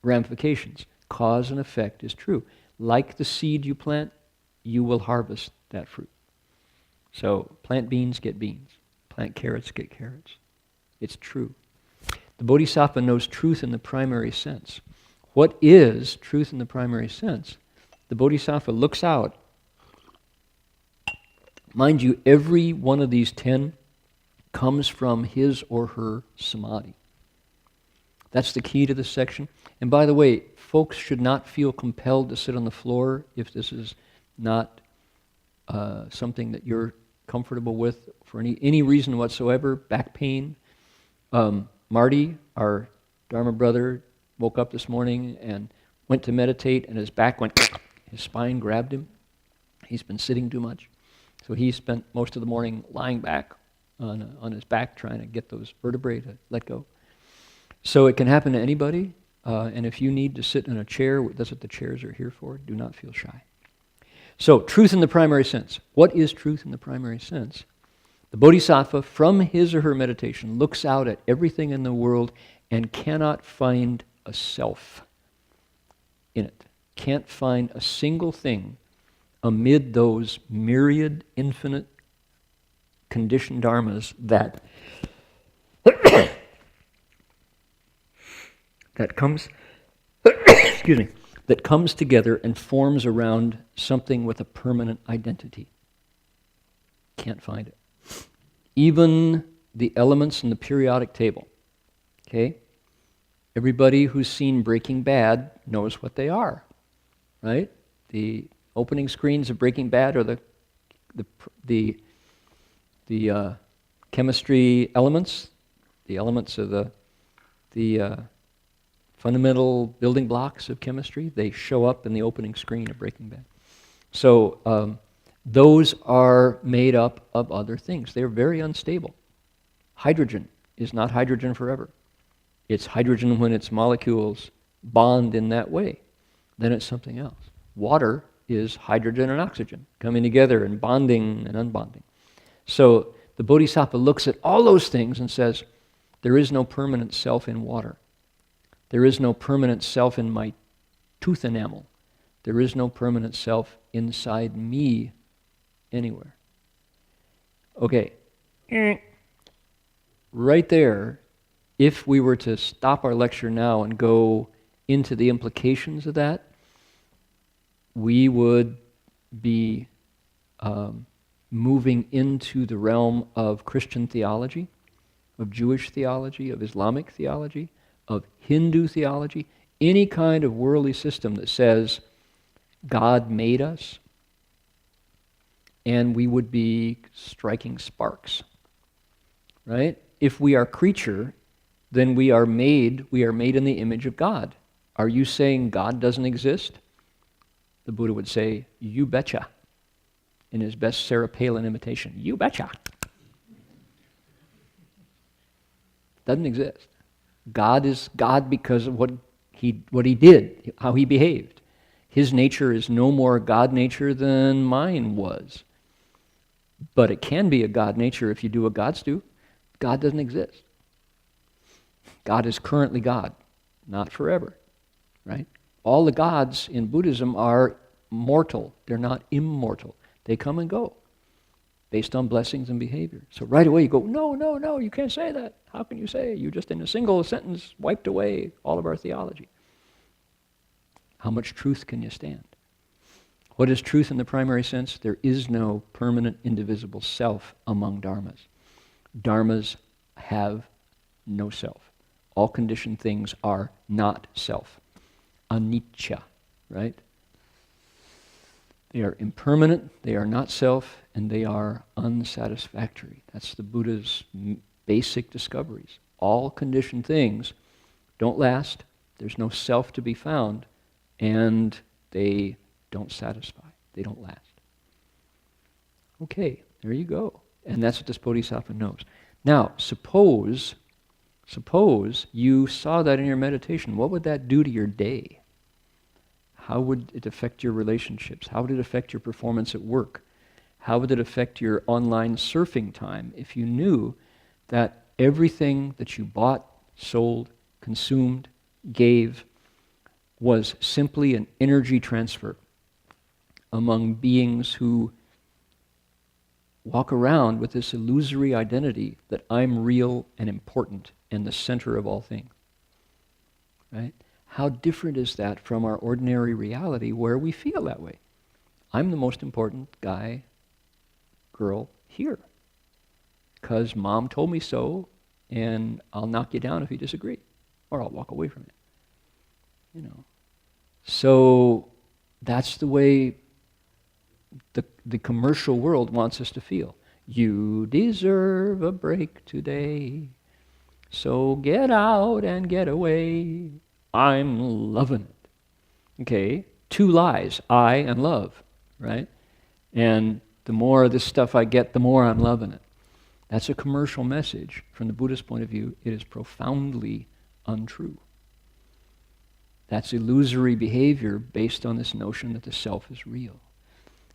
B: ramifications. Cause and effect is true. Like the seed you plant, you will harvest that fruit. So plant beans, get beans. Plant carrots, get carrots. It's true. The Bodhisattva knows truth in the primary sense. What is truth in the primary sense? The Bodhisattva looks out. Mind you, every one of these 10 comes from his or her samadhi. That's the key to this section. And by the way, folks should not feel compelled to sit on the floor if this is not something that you're comfortable with for any reason whatsoever. Back pain. Marty, our Dharma brother, woke up this morning and went to meditate, and his back went, his spine grabbed him. He's been sitting too much. So he spent most of the morning lying back on his back trying to get those vertebrae to let go. So it can happen to anybody, and if you need to sit in a chair, that's what the chairs are here for, do not feel shy. So, truth in the primary sense. What is truth in the primary sense? The Bodhisattva, from his or her meditation, looks out at everything in the world and cannot find a self in it. Can't find a single thing amid those myriad, infinite, conditioned dharmas that that comes excuse me, that comes together and forms around something with a permanent identity. Can't find it. Even the elements in the periodic table. Okay? Everybody who's seen Breaking Bad knows what they are, right? The opening screens of Breaking Bad are the chemistry elements, the elements of the fundamental building blocks of chemistry. They show up in the opening screen of Breaking Bad. So those are made up of other things. They're very unstable. Hydrogen is not hydrogen forever. It's hydrogen when its molecules bond in that way. Then it's something else. Water is hydrogen and oxygen coming together and bonding and unbonding. So the Bodhisattva looks at all those things and says, there is no permanent self in water. There is no permanent self in my tooth enamel. There is no permanent self inside me anywhere. Okay. Right there, if we were to stop our lecture now and go into the implications of that, we would be moving into the realm of Christian theology, of Jewish theology, of Islamic theology, of Hindu theology, any kind of worldly system that says God made us, and we would be striking sparks, right? If we are creature, then we are made in the image of God. Are you saying God doesn't exist? The Buddha would say, you betcha, in his best Sarah Palin imitation. You betcha. Doesn't exist. God is God because of what he did, how he behaved. His nature is no more God nature than mine was. But it can be a God nature if you do what gods do. God doesn't exist. God is currently God, not forever, right? all the gods in Buddhism are mortal. They're not immortal. They come and go based on blessings and behavior. So right away you go, no, you can't say that. How can you say? You just in a single sentence wiped away all of our theology. How much truth can you stand? What is truth in the primary sense? There is no permanent, indivisible self among dharmas. Dharmas have no self. All conditioned things are not self. Anicca, right? They are impermanent, they are not self, and they are unsatisfactory. That's the Buddha's basic discoveries. All conditioned things don't last, there's no self to be found, and they don't satisfy. They don't last. Okay, there you go. And that's what this Bodhisattva knows. Now, suppose you saw that in your meditation. What would that do to your day? How would it affect your relationships? How would it affect your performance at work? How would it affect your online surfing time if you knew that everything that you bought, sold, consumed, gave was simply an energy transfer among beings who walk around with this illusory identity that I'm real and important and the center of all things, right? How different is that from our ordinary reality where we feel that way? I'm the most important guy, girl here because mom told me so, and I'll knock you down if you disagree, or I'll walk away from it. So that's the way the commercial world wants us to feel. You deserve a break today, so get out and get away. I'm loving it. Okay, two lies, I and love, right? And the more of this stuff I get, the more I'm loving it. That's a commercial message. From the Buddhist point of view, it is profoundly untrue. That's illusory behavior based on this notion that the self is real.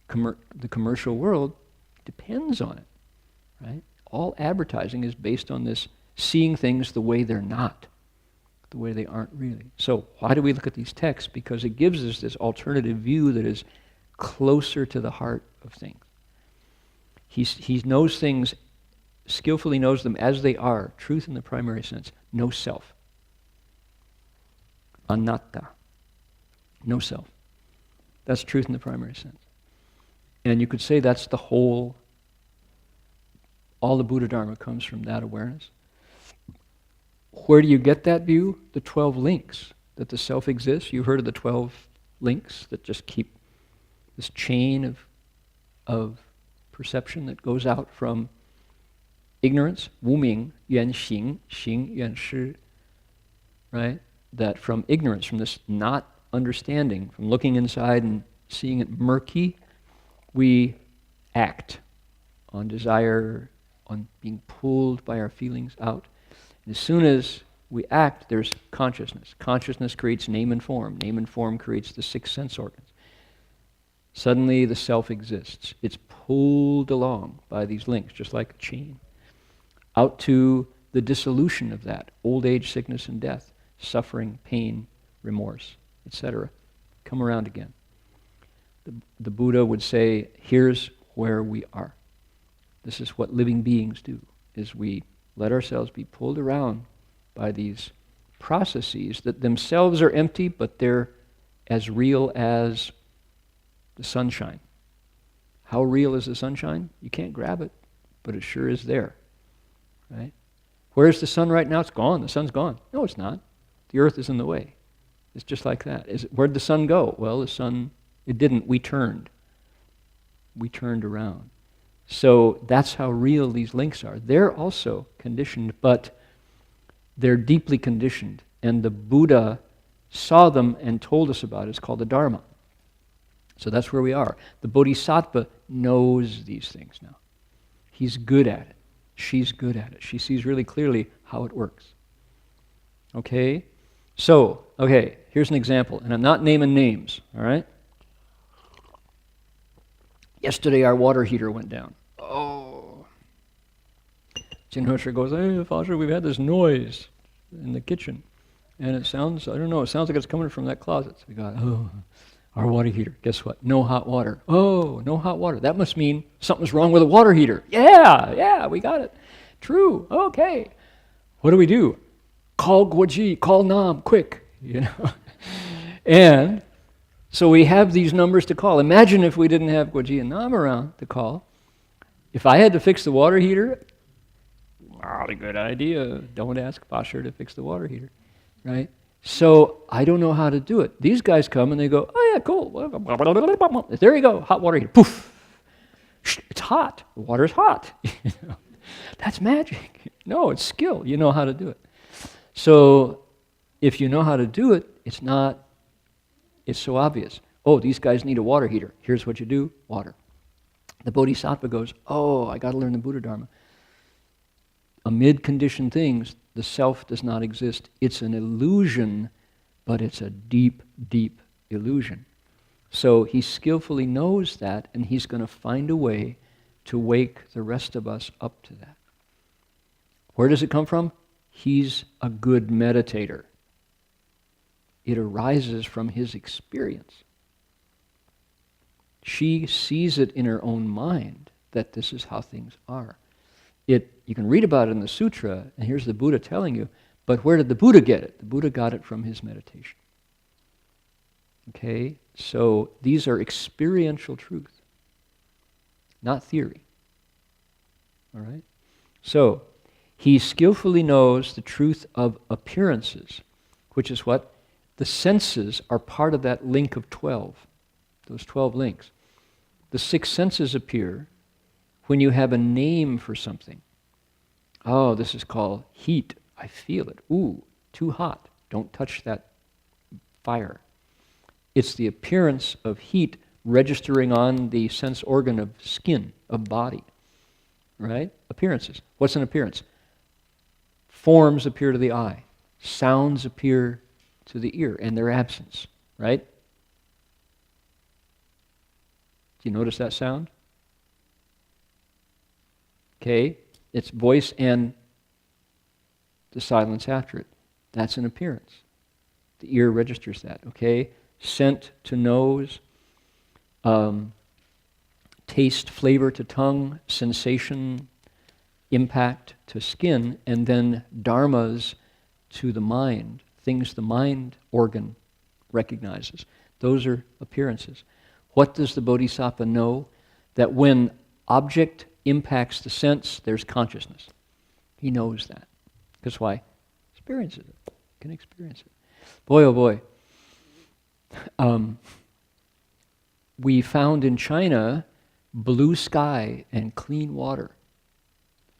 B: The commercial world depends on it, right? All advertising is based on this seeing things the way they're not, the way they aren't really. So why do we look at these texts? Because it gives us this alternative view that is closer to the heart of things. He knows things, skillfully knows them as they are, truth in the primary sense, no self. Anatta, no self. That's truth in the primary sense. And you could say that's the whole, all the Buddha Dharma comes from that awareness. Where do you get that view? The 12 links, that the self exists. You've heard of the 12 links that just keep this chain of perception that goes out from ignorance, wuming, yuan xing, xing, yuan shi, right? That from ignorance, from this not understanding, from looking inside and seeing it murky, we act on desire, on being pulled by our feelings out. And as soon as we act, there's consciousness. Consciousness creates name and form. Name and form creates the 6 sense organs. Suddenly the self exists. It's pulled along by these links, just like a chain, out to the dissolution of that, old age, sickness, and death, suffering, pain, remorse, etc. Come around again. The Buddha would say, here's where we are. This is what living beings do, is we let ourselves be pulled around by these processes that themselves are empty, but they're as real as the sunshine. How real is the sunshine? You can't grab it, but it sure is there, right? Where's the sun right now? It's gone. The sun's gone. No, it's not. The earth is in the way. It's just like that. Where'd the sun go? Well, the sun, it didn't. We turned. We turned around. So that's how real these links are. They're also conditioned, but they're deeply conditioned. And the Buddha saw them and told us about it. It's called the Dharma. So that's where we are. The Bodhisattva knows these things now. He's good at it. She's good at it. She sees really clearly how it works. Okay? So, here's an example. And I'm not naming names, all right? Yesterday our water heater went down. Oh. Jinhosha goes, hey, Fasha, we've had this noise in the kitchen. And it sounds, I don't know, it sounds like it's coming from that closet. So we got, our water heater. Guess what? No hot water. Oh, no hot water. That must mean something's wrong with the water heater. Yeah, we got it. True. Okay. What do? Call Guoji, call Nam, quick. And so we have these numbers to call. Imagine if we didn't have Guoji and Nam around to call. If I had to fix the water heater, not a good idea. Don't ask Pasher to fix the water heater, right? So I don't know how to do it. These guys come and they go, oh yeah, cool. There you go, hot water heater. Poof. It's hot. The water's hot. That's magic. No, it's skill. You know how to do it. So if you know how to do it, it's so obvious. Oh, these guys need a water heater. Here's what you do, water. The Bodhisattva goes, oh, I got to learn the Buddha Dharma. Amid conditioned things, the self does not exist. It's an illusion, but it's a deep, deep illusion. So he skillfully knows that, and he's going to find a way to wake the rest of us up to that. Where does it come from? He's a good meditator. It arises from his experience. She sees it in her own mind that this is how things are. You can read about it in the sutra, and here's the Buddha telling you, but where did the Buddha get it? The Buddha got it from his meditation. Okay? So these are experiential truth, not theory. All right? So he skillfully knows the truth of appearances, which is what? The senses are part of that link of 12, those 12 links. The 6 senses appear when you have a name for something. Oh, this is called heat. I feel it. Ooh, too hot. Don't touch that fire. It's the appearance of heat registering on the sense organ of skin, of body. Right? Appearances. What's an appearance? Forms appear to the eye. Sounds appear to the ear and their absence. Right? Do you notice that sound? Okay, it's voice and the silence after it. That's an appearance. The ear registers that, okay? Scent to nose, taste, flavor to tongue, sensation, impact to skin, and then dharmas to the mind, things the mind organ recognizes. Those are appearances. What does the Bodhisattva know? That when object impacts the sense, there's consciousness. He knows that. Because why? Experiences it. Can experience it. Boy, oh boy. We found in China blue sky and clean water.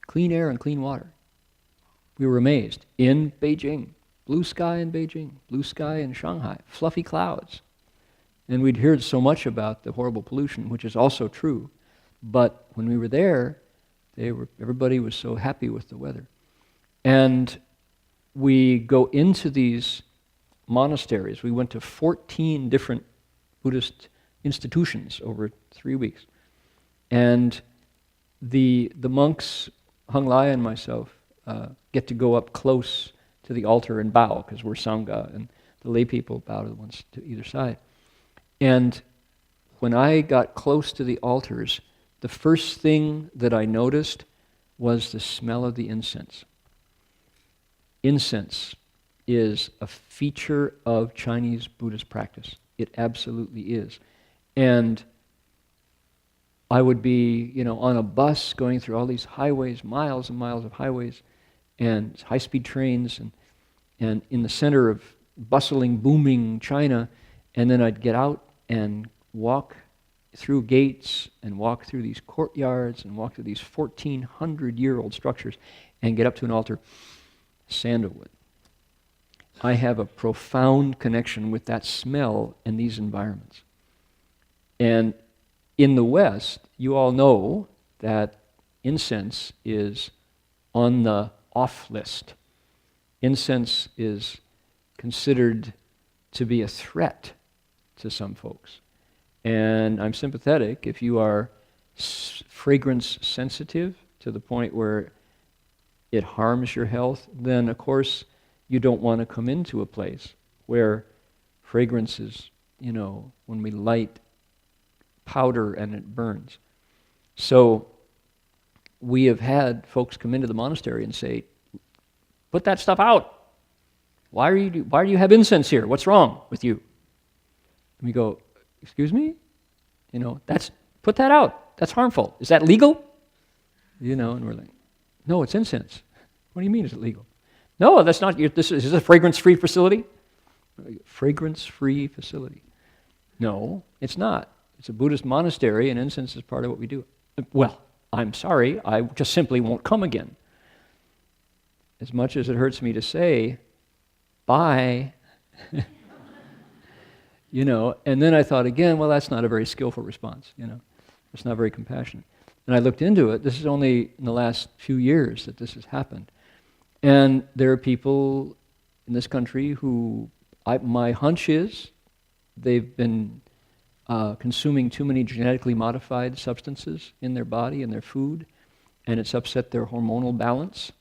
B: Clean air and clean water. We were amazed. In Beijing. Blue sky in Beijing. Blue sky in Shanghai. Fluffy clouds. And we'd heard so much about the horrible pollution, which is also true. But when we were there, everybody was so happy with the weather. And we go into these monasteries. We went to 14 different Buddhist institutions over 3 weeks. And the monks, Heng Lai and myself, get to go up close to the altar and bow, because we're Sangha, and the lay people bow to the ones to either side. And when I got close to the altars, the first thing that I noticed was the smell of the incense. Incense is a feature of Chinese Buddhist practice. It absolutely is. And I would be, on a bus going through all these highways, miles and miles of highways, and high-speed trains, and in the center of bustling, booming China, and then I'd get out and walk through gates and walk through these courtyards and walk through these 1,400-year-old structures and get up to an altar. Sandalwood. I have a profound connection with that smell and these environments. And in the West, you all know that incense is on the off list. Incense is considered to be a threat to some folks. And I'm sympathetic. If you are fragrance sensitive to the point where it harms your health, then of course you don't want to come into a place where fragrance is, when we light powder and it burns. So we have had folks come into the monastery and say, put that stuff out. Why do you have incense here? What's wrong with you? And we go, excuse me? Put that out. That's harmful. Is that legal? And we're like, no, it's incense. What do you mean, is it legal? No, that's not. This is a fragrance-free facility? Fragrance-free facility. No, it's not. It's a Buddhist monastery, and incense is part of what we do. Well, I'm sorry, I just simply won't come again. As much as it hurts me to say, bye. And then I thought again, well, that's not a very skillful response, It's not very compassionate. And I looked into it. This is only in the last few years that this has happened. And there are people in this country who, my hunch is, they've been consuming too many genetically modified substances in their body and their food, and it's upset their hormonal balance.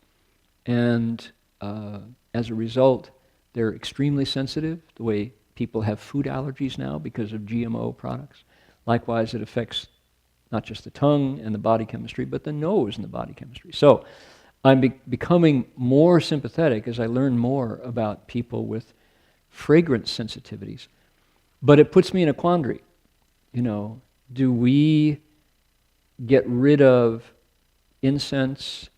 B: And as a result, they're extremely sensitive, the way people have food allergies now because of GMO products. Likewise, it affects not just the tongue and the body chemistry, but the nose and the body chemistry. So I'm becoming more sympathetic as I learn more about people with fragrance sensitivities. But it puts me in a quandary. Do we get rid of incense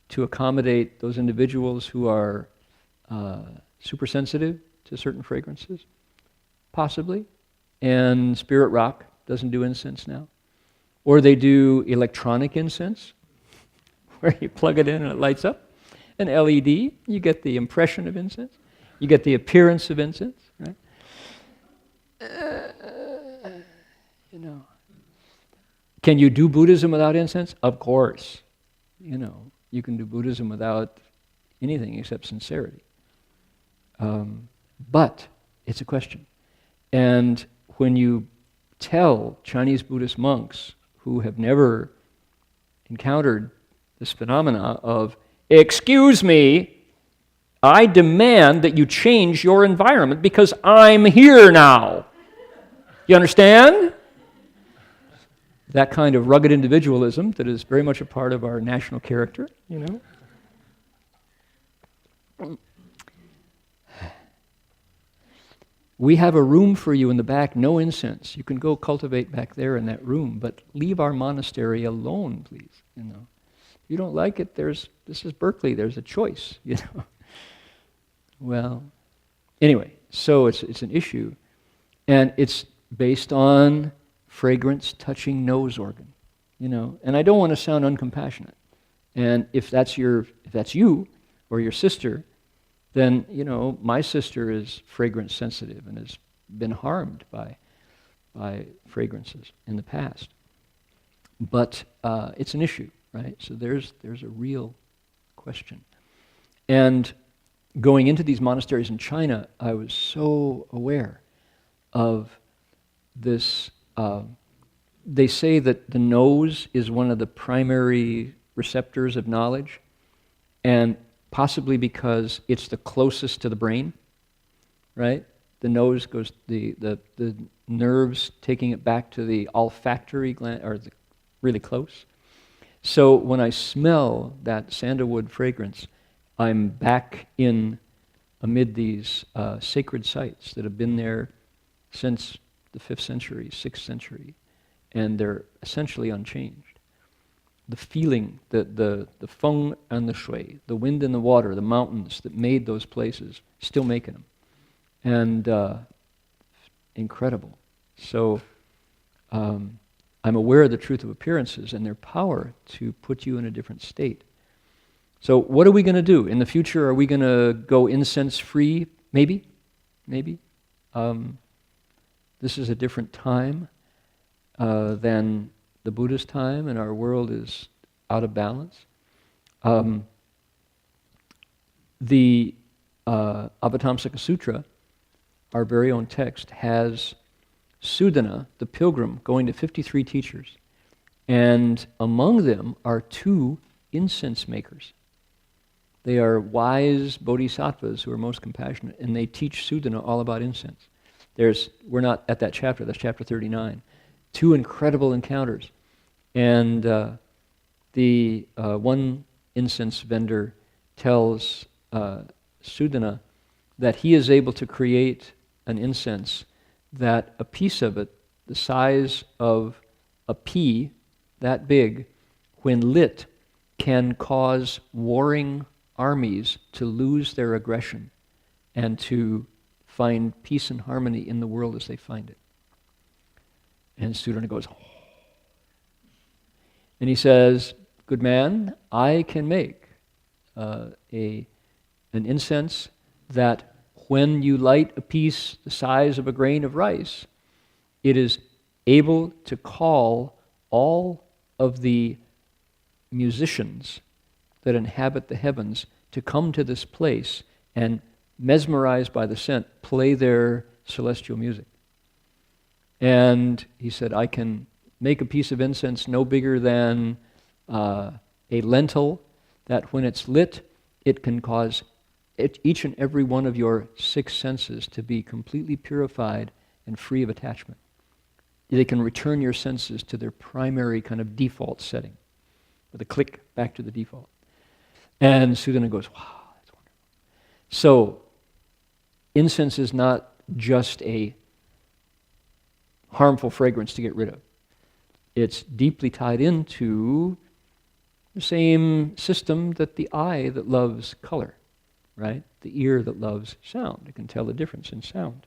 B: to accommodate those individuals who are super sensitive to certain fragrances? Possibly. And Spirit Rock doesn't do incense now. Or they do electronic incense, where you plug it in and it lights up. An LED, you get the impression of incense. You get the appearance of incense, right? Can you do Buddhism without incense? Of course. You can do Buddhism without anything except sincerity. But it's a question. And when you tell Chinese Buddhist monks who have never encountered this phenomena of, excuse me, I demand that you change your environment because I'm here now. You understand? That kind of rugged individualism that is very much a part of our national character, We have a room for you in the back, no incense. You can go cultivate back there in that room, but leave our monastery alone, please. If you don't like it, this is Berkeley, there's a choice, Well, anyway, so it's an issue, and it's based on fragrance touching nose organ, And I don't want to sound uncompassionate. And if that's you or your sister, then, my sister is fragrance sensitive and has been harmed by fragrances in the past. But it's an issue, right? So there's a real question. And going into these monasteries in China, I was so aware of this. They say that the nose is one of the primary receptors of knowledge, and possibly because it's the closest to the brain, right? The nose goes, the nerves taking it back to the olfactory gland are really close. So when I smell that sandalwood fragrance, I'm back in amid these sacred sites that have been there since the 5th century, 6th century, and they're essentially unchanged. The feeling, the feng and the shui, the wind and the water, the mountains that made those places, still making them. And incredible. So I'm aware of the truth of appearances and their power to put you in a different state. So what are we going to do? In the future, are we going to go incense-free? Maybe. This is a different time than the Buddhist time, and our world is out of balance. The Avatamsaka Sutra, our very own text, has Sudana, the pilgrim, going to 53 teachers. And among them are 2 incense makers. They are wise bodhisattvas who are most compassionate, and they teach Sudana all about incense. We're not at that chapter, that's chapter 39. 2 incredible encounters. And the one incense vendor tells Sudana that he is able to create an incense that a piece of it, the size of a pea, that big, when lit, can cause warring armies to lose their aggression and to find peace and harmony in the world as they find it. And Sudana goes, oh. And he says, good man, I can make an incense that when you light a piece the size of a grain of rice, it is able to call all of the musicians that inhabit the heavens to come to this place and, mesmerized by the scent, play their celestial music. And he said, I can make a piece of incense no bigger than a lentil, that when it's lit, it can cause each and every one of your 6 senses to be completely purified and free of attachment. They can return your senses to their primary kind of default setting, with a click back to the default. And Sudana goes, wow, that's wonderful. So, incense is not just a harmful fragrance to get rid of. It's deeply tied into the same system that the eye that loves color, right? The ear that loves sound. It can tell the difference in sound.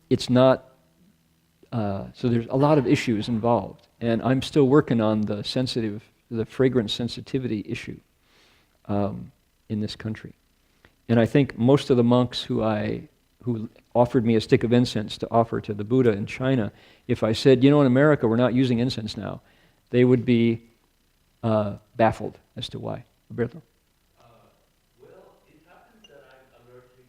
B: It's not, so there's a lot of issues involved. And I'm still working on the fragrance sensitivity issue in this country. And I think most of the monks who offered me a stick of incense to offer to the Buddha in China, if I said, in America we're not using incense now, they would be baffled as to why. Roberto?
C: Well, it happens that I'm allergic to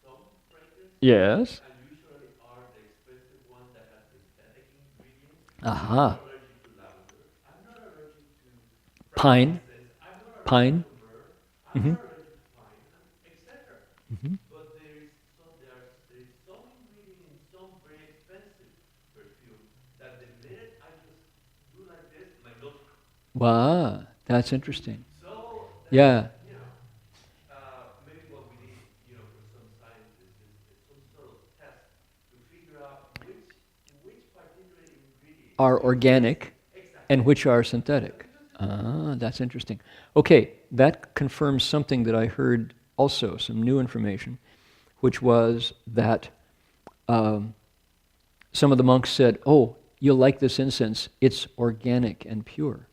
C: some fragrances.
B: Yes.
C: And usually are the expensive ones that have synthetic ingredients.
B: Aha.
C: I'm not allergic to lavender. I'm not allergic to
B: Pine.
C: fragrances. I'm not allergic
B: Pine.
C: to myrrh. I'm not allergic to pine, etc. But there is some ingredient in some very expensive perfume that the minute I just do like this, my nose.
B: Wow, that's interesting.
C: So
B: Yeah.
C: maybe what we need, for some scientists is some sort of test to figure out which particular ingredient
B: Are organic and which are synthetic. Ah, that's interesting. Okay, that confirms something that I heard also, some new information, which was that some of the monks said, oh, you'll like this incense, it's organic and pure.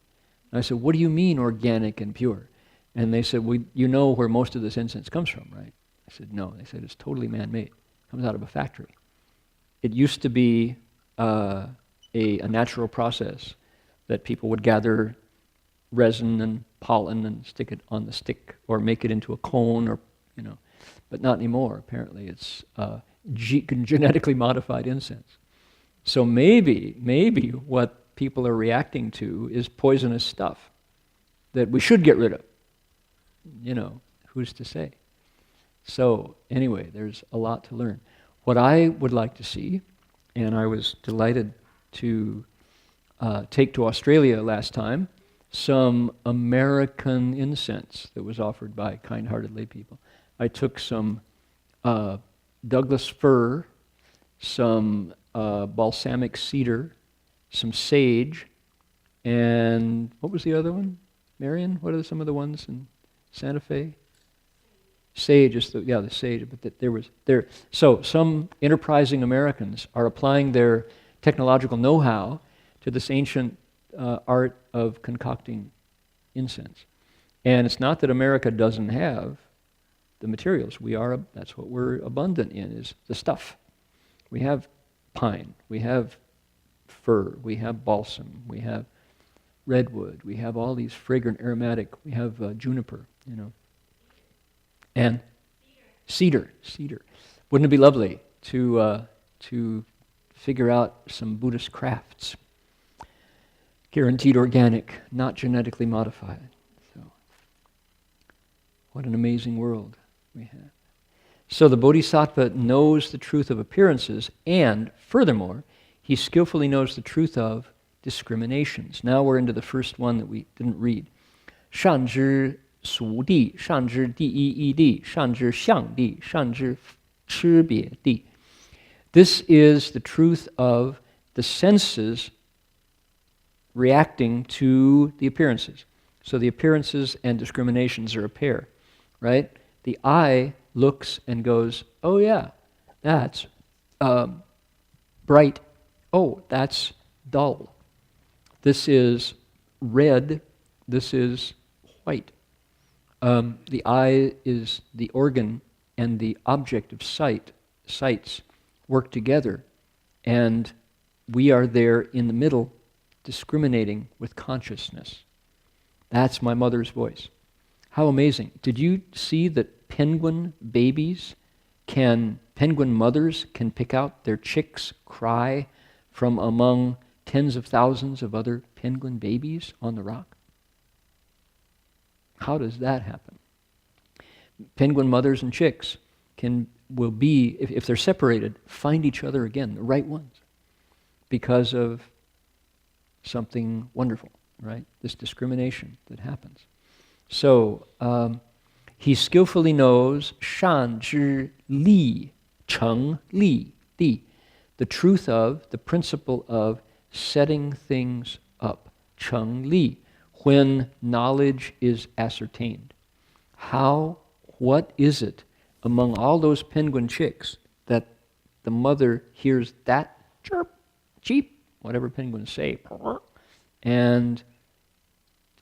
B: And I said, what do you mean organic and pure? And they said, well, you know where most of this incense comes from, right? I said, no. They said, it's totally man-made. It comes out of a factory. It used to be a natural process that people would gather resin and pollen and stick it on the stick or make it into a cone, or but not anymore. Apparently it's genetically modified incense. So maybe what people are reacting to is poisonous stuff that we should get rid of. Who's to say? So anyway, there's a lot to learn. What I would like to see, and I was delighted to take to Australia last time, some American incense that was offered by kind-hearted lay people. I took some Douglas fir, some balsamic cedar, some sage, and what was the other one? Marion, what are some of the ones in Santa Fe? Sage is the sage, but so some enterprising Americans are applying their technological know-how to this ancient art of concocting incense. And it's not that America doesn't have the materials. That's what we're abundant in, is the stuff. We have pine, we have fir, we have balsam, we have redwood, we have all these fragrant aromatic, we have juniper, and cedar. Wouldn't it be lovely to figure out some Buddhist crafts? Guaranteed organic, not genetically modified. So, what an amazing world we have. So the Bodhisattva knows the truth of appearances, and furthermore, he skillfully knows the truth of discriminations. Now we're into the first one that we didn't read. 善知俗地,善知第一义地,善知相地,善知差别地. This is the truth of the senses reacting to the appearances. So the appearances and discriminations are a pair, right? The eye looks and goes, oh yeah, that's bright. Oh, that's dull. This is red. This is white. The eye is the organ and the object of sight. Sights work together, and we are there in the middle, discriminating with consciousness. That's my mother's voice. How amazing. Did you see that penguin mothers can pick out their chicks' cry from among tens of thousands of other penguin babies on the rock? How does that happen? Penguin mothers and chicks will be, if they're separated, find each other again, the right ones, because of something wonderful, right? This discrimination that happens. So he skillfully knows 善知力,成力地, the truth of, the principle of setting things up, 成力, when knowledge is ascertained. What is it among all those penguin chicks that the mother hears that chirp, cheep, whatever penguins say, and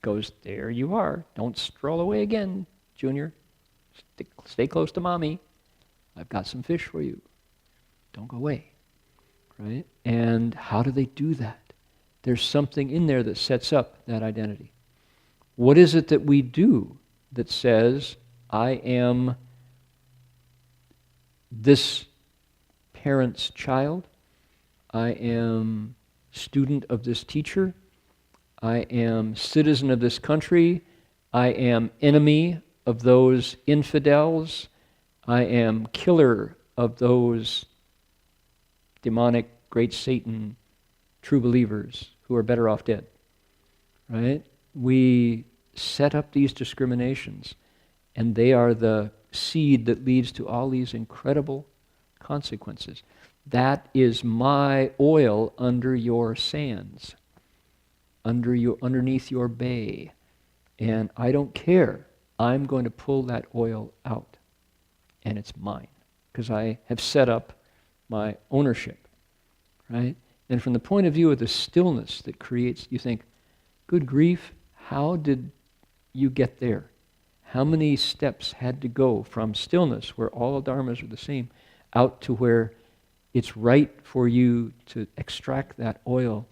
B: goes, there you are. Don't stroll away again, Junior. Stay close to Mommy. I've got some fish for you. Don't go away. Right? And how do they do that? There's something in there that sets up that identity. What is it that we do that says, I am this parent's child, I am student of this teacher, I am citizen of this country, I am enemy of those infidels, I am killer of those demonic, great Satan, true believers who are better off dead, right? We set up these discriminations, and they are the seed that leads to all these incredible consequences. That is my oil under your sands, underneath your bay, and I don't care. I'm going to pull that oil out, and it's mine, because I have set up my ownership, right? And from the point of view of the stillness that creates, you think, good grief, how did you get there? How many steps had to go from stillness, where all dharmas are the same, out to where it's right for you to extract that oil,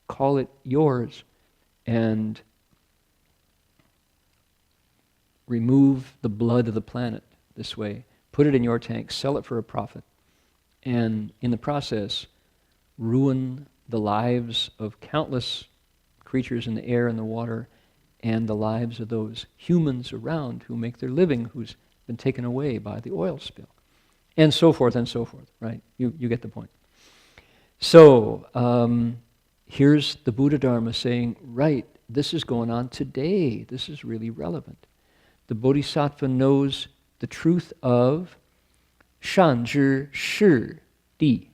B: call it yours, and remove the blood of the planet this way, put it in your tank, sell it for a profit, and in the process, ruin the lives of countless creatures in the air and the water, and the lives of those humans around who make their living, who's been taken away by the oil spill, and so forth, right? You get the point. So, here's the Buddha Dharma saying, right, this is going on today. This is really relevant. The Bodhisattva knows the truth of 善知识地.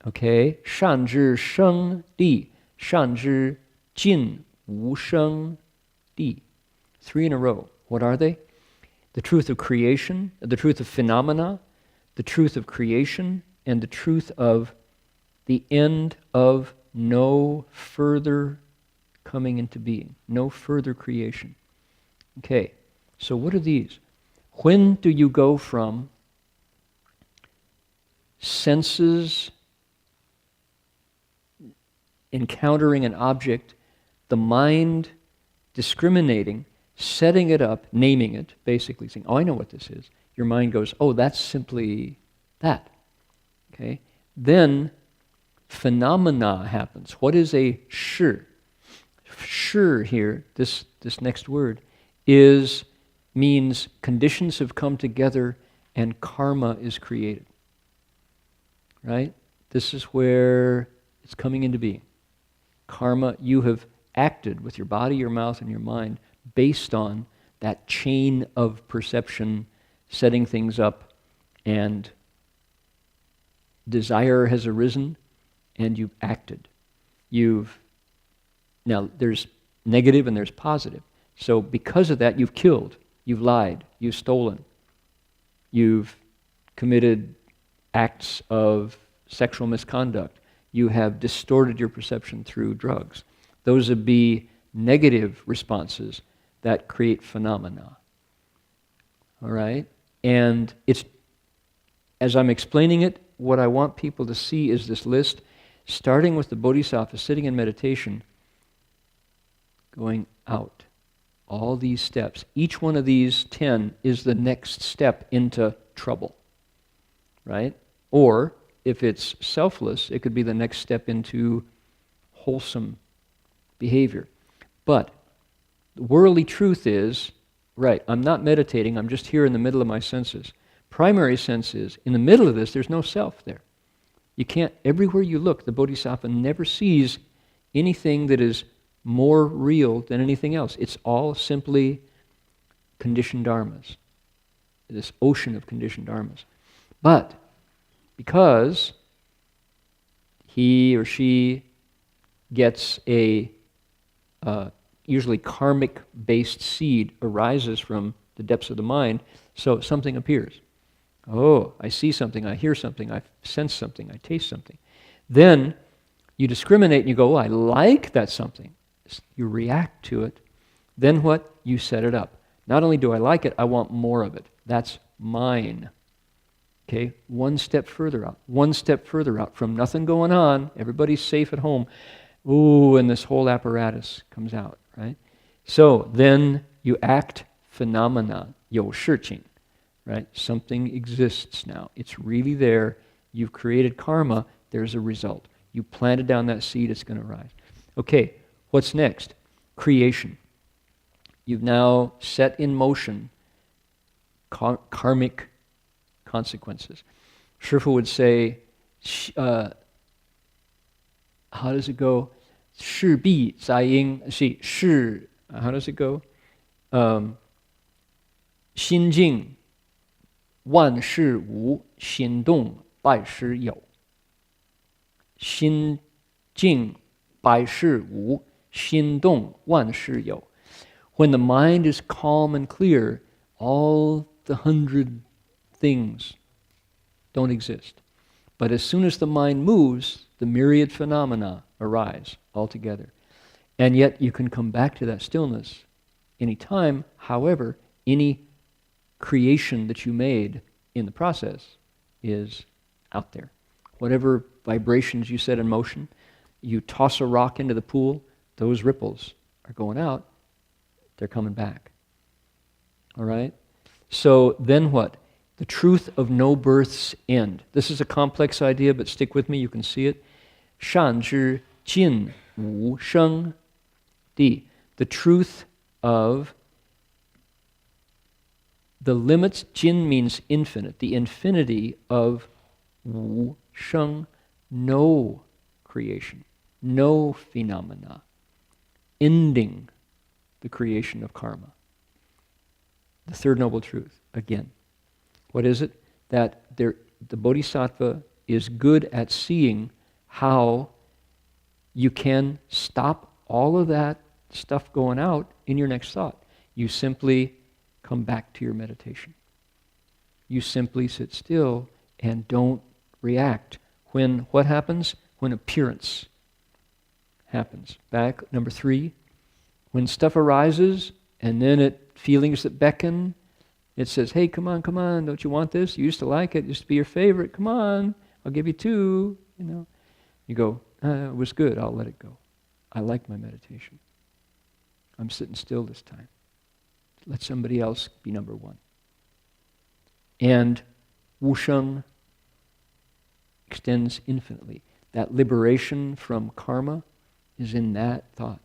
B: Okay? 善知生地, 善知尽无生地. 3 in a row. What are they? The truth of creation, the truth of phenomena, the truth of creation, and the truth of the end of no further coming into being, no further creation. Okay, so what are these? When do you go from senses encountering an object, the mind discriminating, setting it up, naming it, basically saying, oh, I know what this is. Your mind goes, oh, that's simply that. Okay? Then phenomena happens. What is a shi? sure here, this next word, means conditions have come together and karma is created. Right? This is where it's coming into being. Karma, you have acted with your body, your mouth, and your mind based on that chain of perception, setting things up, and desire has arisen, and you've acted. Now there's negative and there's positive. So because of that, you've killed, you've lied, you've stolen, you've committed acts of sexual misconduct, you have distorted your perception through drugs. Those would be negative responses that create phenomena. All right? And it's, as I'm explaining it, what I want people to see is this list, starting with the Bodhisattva sitting in meditation, going out. All these steps. Each one of these 10 is the next step into trouble. Right? Or, if it's selfless, it could be the next step into wholesome behavior. But the worldly truth is, right, I'm not meditating, I'm just here in the middle of my senses. Primary sense is, in the middle of this, there's no self there. You can't, everywhere you look, the Bodhisattva never sees anything that is more real than anything else. It's all simply conditioned dharmas. This ocean of conditioned dharmas. But because he or she gets a usually karmic-based seed arises from the depths of the mind, so something appears. Oh, I see something, I hear something, I sense something, I taste something. Then you discriminate and you go, oh, I like that something. You react to it. Then what? You set it up. Not only do I like it, I want more of it. That's mine. Okay, one step further out, from nothing going on, everybody's safe at home. Ooh, and this whole apparatus comes out, right? So then you act phenomena, 有事情, right? Something exists now. It's really there. You've created karma, there's a result. You planted down that seed, it's going to rise. Okay, what's next? Creation. You've now set in motion karmic consequences. Shifu would say, how does it go? 势必在因, how does it go? 心境万事无，心动百事有。心境百事无，心动万事有. When the mind is calm and clear, all the 100 things don't exist. But as soon as the mind moves, the myriad phenomena arise altogether. And yet you can come back to that stillness anytime. However, any creation that you made in the process is out there. Whatever vibrations you set in motion, you toss a rock into the pool, those ripples are going out, they're coming back. All right? So then what? The truth of no birth's end. This is a complex idea, but stick with me, you can see it. 善知尽无生地. The truth of the limits, jin means infinite, the infinity of wu sheng, no creation, no phenomena, ending the creation of karma. The third noble truth, again. What is it? That the Bodhisattva is good at seeing how you can stop all of that stuff going out in your next thought. You simply come back to your meditation. You simply sit still and don't react. When what happens? When appearance happens. Back, number 3, when stuff arises and then feelings that beckon, it says, hey, come on, don't you want this? You used to like it, it used to be your favorite, come on, I'll give you 2, You go, it was good, I'll let it go. I like my meditation. I'm sitting still this time. Let somebody else be number 1. And Wu Sheng extends infinitely. That liberation from karma is in that thought.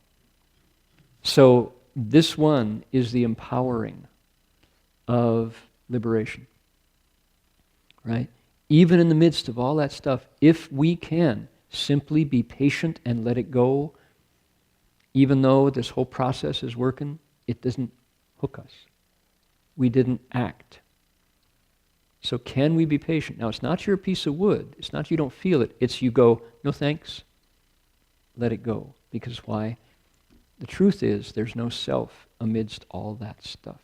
B: So this one is the empowering of liberation, right? Even in the midst of all that stuff, if we can simply be patient and let it go, even though this whole process is working, it doesn't hook us. We didn't act. So can we be patient? Now, it's not you're a piece of wood. It's not you don't feel it. It's you go, no thanks, let it go. Because why? The truth is there's no self amidst all that stuff.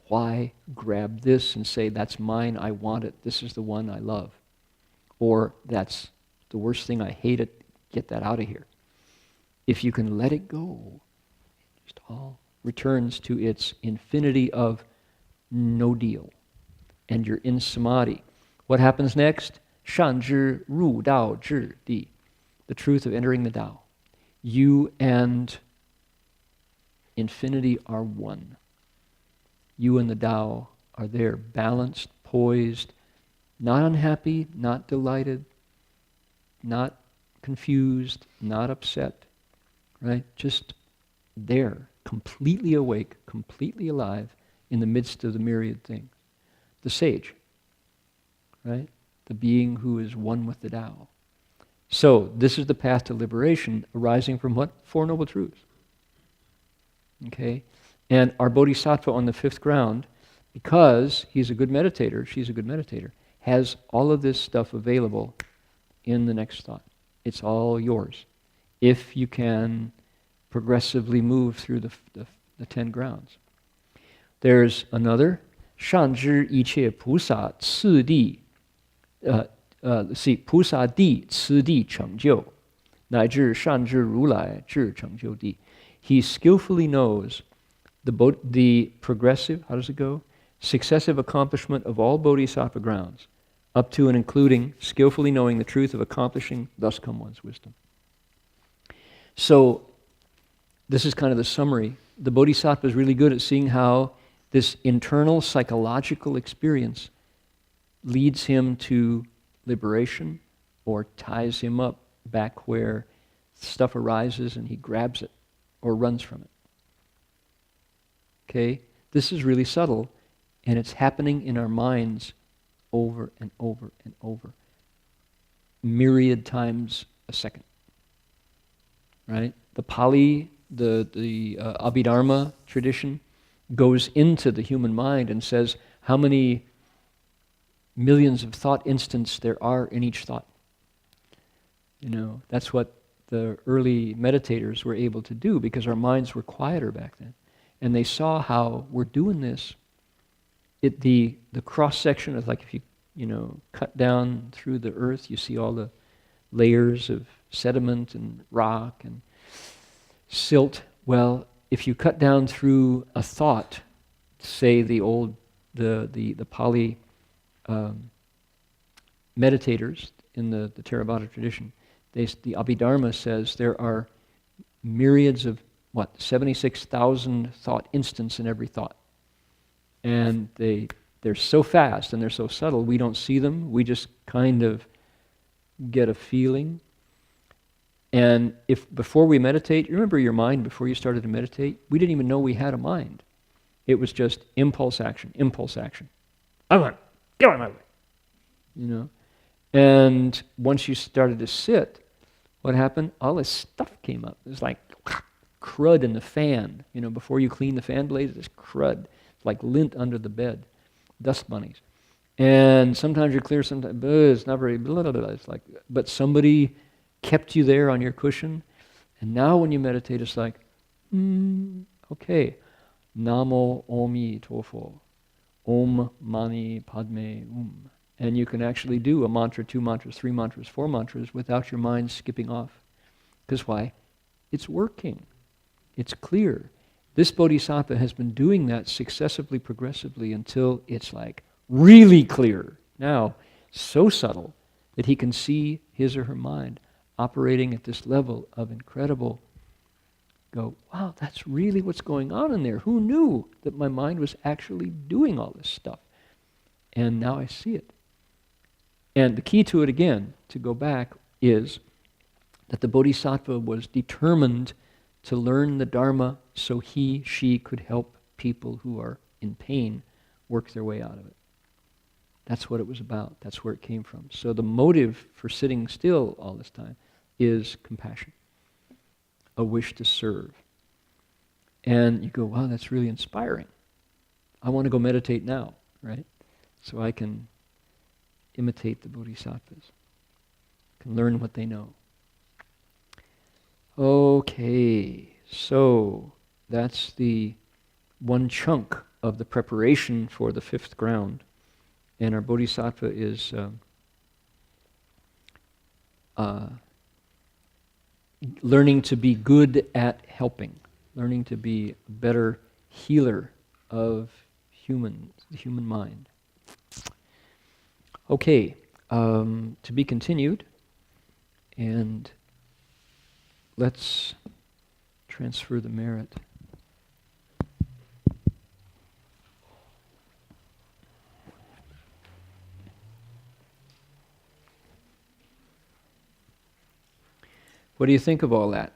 B: Why grab this and say, that's mine, I want it, this is the one I love? Or that's the worst thing, I hate it, get that out of here. If you can let it go, it just all returns to its infinity of no deal. And you're in samadhi. What happens next? Shan zhi ru dao zhi di. The truth of entering the Tao. You and infinity are one. You and the Tao are there, balanced, poised, not unhappy, not delighted, not confused, not upset, right? Just there, completely awake, completely alive in the midst of the myriad things. The sage, right? The being who is one with the Tao. So, this is the path to liberation arising from what? Four Noble Truths. Okay? And our Bodhisattva on the fifth ground, because he's a good meditator, she's a good meditator, has all of this stuff available in the next thought. It's all yours. If you can progressively move through the 10 grounds. There's another, 善知一切菩萨次第 菩萨地次第成就乃至善知如来智成就地. He skillfully knows the progressive, how does it go? Successive accomplishment of all bodhisattva grounds, up to and including skillfully knowing the truth of accomplishing, thus come one's wisdom. So, this is kind of the summary. The bodhisattva is really good at seeing how this internal psychological experience leads him to liberation or ties him up back where stuff arises and he grabs it or runs from it. Okay? This is really subtle, and it's happening in our minds over and over and over. Myriad times a second. Right? The Pali, the Abhidharma tradition goes into the human mind and says how many millions of thought instants there are in each thought. You know, that's what the early meditators were able to do because our minds were quieter back then. And they saw how we're doing this. The cross-section is like if you cut down through the earth, you see all the layers of sediment and rock and silt. Well, if you cut down through a thought, say the Pali meditators in the Theravada tradition, the Abhidharma says there are myriads of 76,000 thought instants in every thought. And they're so fast and they're so subtle, we don't see them, we just kind of get a feeling. And if before we meditate, you remember your mind before you started to meditate? We didn't even know we had a mind. It was just impulse action, impulse action. I want, get out of my way. You know? And once you started to sit, what happened? All this stuff came up. It was like crud in the fan. You know, before you clean the fan blades, this crud, like lint under the bed, dust bunnies. And sometimes you're clear, sometimes it's not very blah, blah, blah. It's like, but somebody kept you there on your cushion, and now when you meditate, it's like, okay, Namo Omi Tofo, Om Mani Padme and you can actually do a mantra, 2 mantras, 3 mantras, 4 mantras without your mind skipping off. Because why? It's working. It's clear. This bodhisattva has been doing that successively, progressively until it's like really clear. Now, so subtle that he can see his or her mind operating at this level of incredible, go, wow, that's really what's going on in there. Who knew that my mind was actually doing all this stuff? And now I see it. And the key to it, again, to go back, is that the bodhisattva was determined to learn the Dharma so she could help people who are in pain work their way out of it. That's what it was about. That's where it came from. So the motive for sitting still all this time is compassion, a wish to serve. And you go, wow, that's really inspiring. I want to go meditate now, right? So I can imitate the Bodhisattvas, can learn what they know. Okay, so that's the one chunk of the preparation for the fifth ground. And our Bodhisattva is learning to be good at helping, learning to be a better healer of the human mind. Okay, to be continued, and let's transfer the merit. What do you think of all that?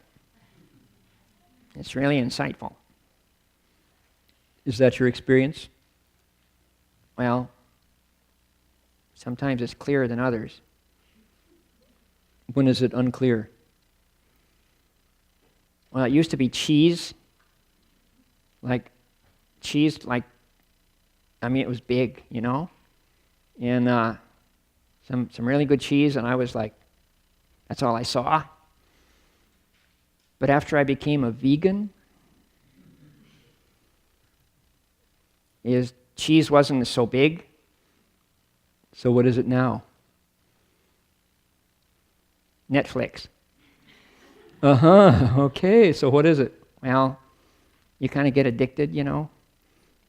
D: It's really insightful.
B: Is that your experience?
D: Well, sometimes it's clearer than others.
B: When is it unclear?
D: Well, it used to be cheese. Like, I mean, it was big, you know? And some really good cheese, and I was like, that's all I saw. But after I became a vegan, cheese wasn't so big.
B: So what is it now?
D: Netflix.
B: Okay, so what is it?
D: Well, you kind of get addicted, you know.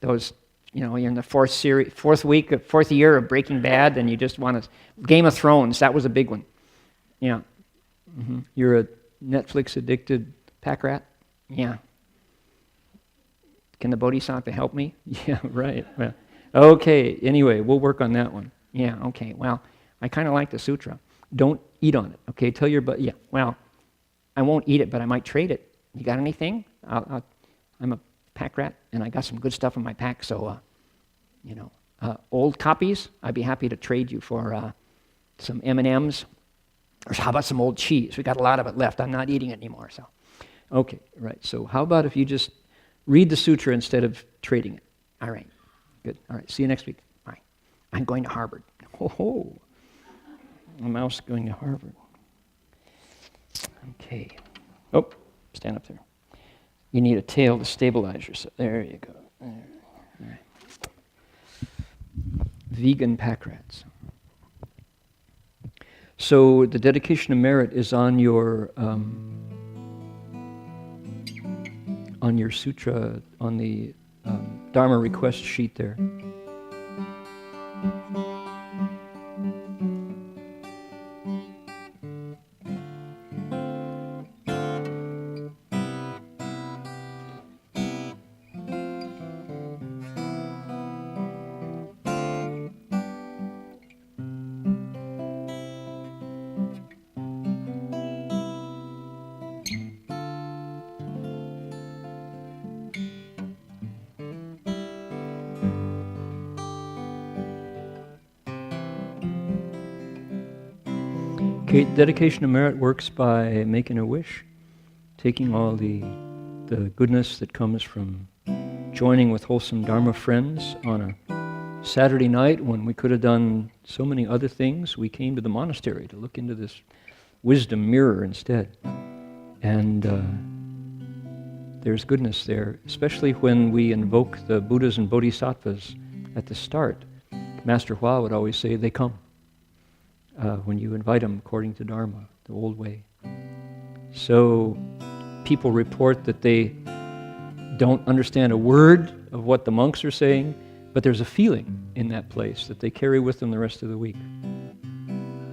D: Those, you know, you're in the fourth year of Breaking Bad, and you just want to... Game of Thrones, that was a big one. Yeah.
B: Mm-hmm. You're a Netflix-addicted pack rat?
D: Yeah. Can the Bodhisattva help me?
B: Yeah, right. Well, okay, anyway, we'll work on that one.
D: Yeah, okay. Well, I kind of like the sutra.
B: Don't eat on it, okay? Tell your buddy,
D: Yeah, well, I won't eat it, but I might trade it. You got anything? I'm a pack rat, and I got some good stuff in my pack, so, you know, old copies, I'd be happy to trade you for some M&Ms. Or how about some old cheese? We got a lot of it left. I'm not eating it anymore, so.
B: Okay, right. So how about if you just read the sutra instead of trading it?
D: All right.
B: Good. All right. See you next week.
D: All right. I'm going to Harvard.
B: Oh, a mouse going to Harvard. Okay. Oh, stand up there. You need a tail to stabilize yourself. There you go. There. All right. Vegan pack rats. So the dedication of merit is on your sutra, on the Dharma request sheet there. Okay, dedication of merit works by making a wish, taking all the goodness that comes from joining with wholesome Dharma friends on a Saturday night when we could have done so many other things. We came to the monastery to look into this wisdom mirror instead. And there's goodness there, especially when we invoke the Buddhas and Bodhisattvas at the start. Master Hua would always say, they come. When you invite them according to Dharma, the old way. So people report that they don't understand a word of what the monks are saying, but there's a feeling in that place that they carry with them the rest of the week.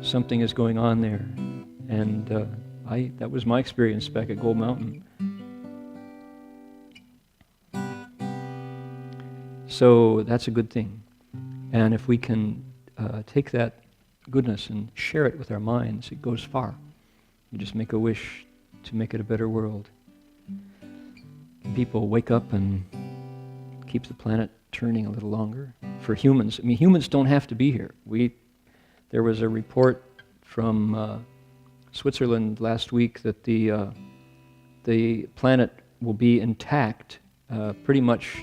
B: Something is going on there. And that was my experience back at Gold Mountain. So that's a good thing. And if we can take that goodness and share it with our minds, it goes far. You just make a wish to make it a better world. people wake up and keep the planet turning a little longer. For humans, I mean, humans don't have to be here. There was a report from Switzerland last week that the planet will be intact. Pretty much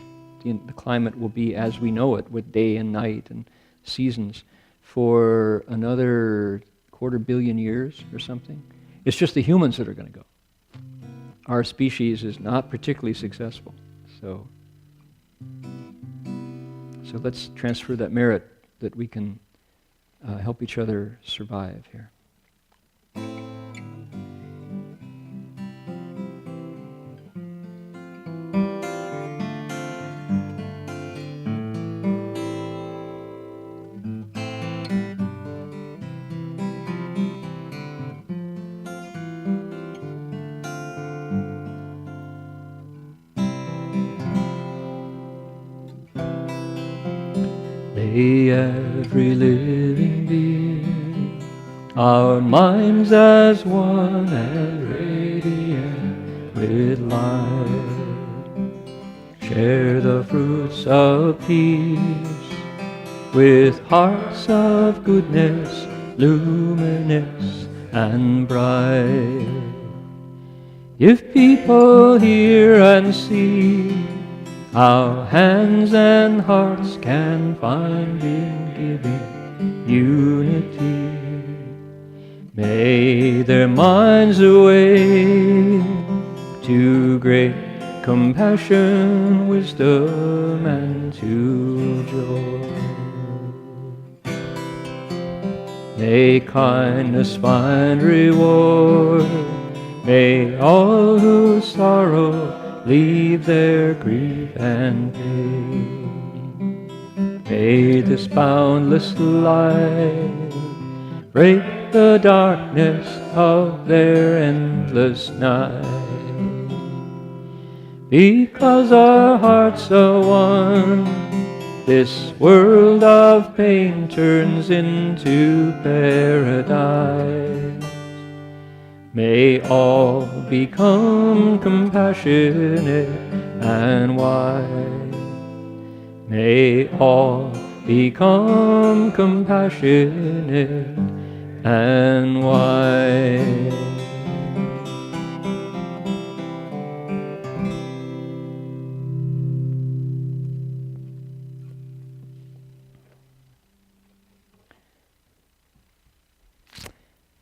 B: the climate will be as we know it, with day and night and seasons, for another 250 million years or something. It's just the humans that are going to go. Our species is not particularly successful. So let's transfer that merit that we can help each other survive here.
A: May every living being, our minds as one and radiant with light, share the fruits of peace with hearts of goodness, luminous and bright. If people hear and see, our hands and hearts can find in giving unity. May their minds awake to great compassion, wisdom, and to joy. May kindness find reward. May all who sorrow leave their grief and pain. May this boundless light break the darkness of their endless night. Because our hearts are one, this world of pain turns into paradise. May all become compassionate and wise. May all become compassionate and wise.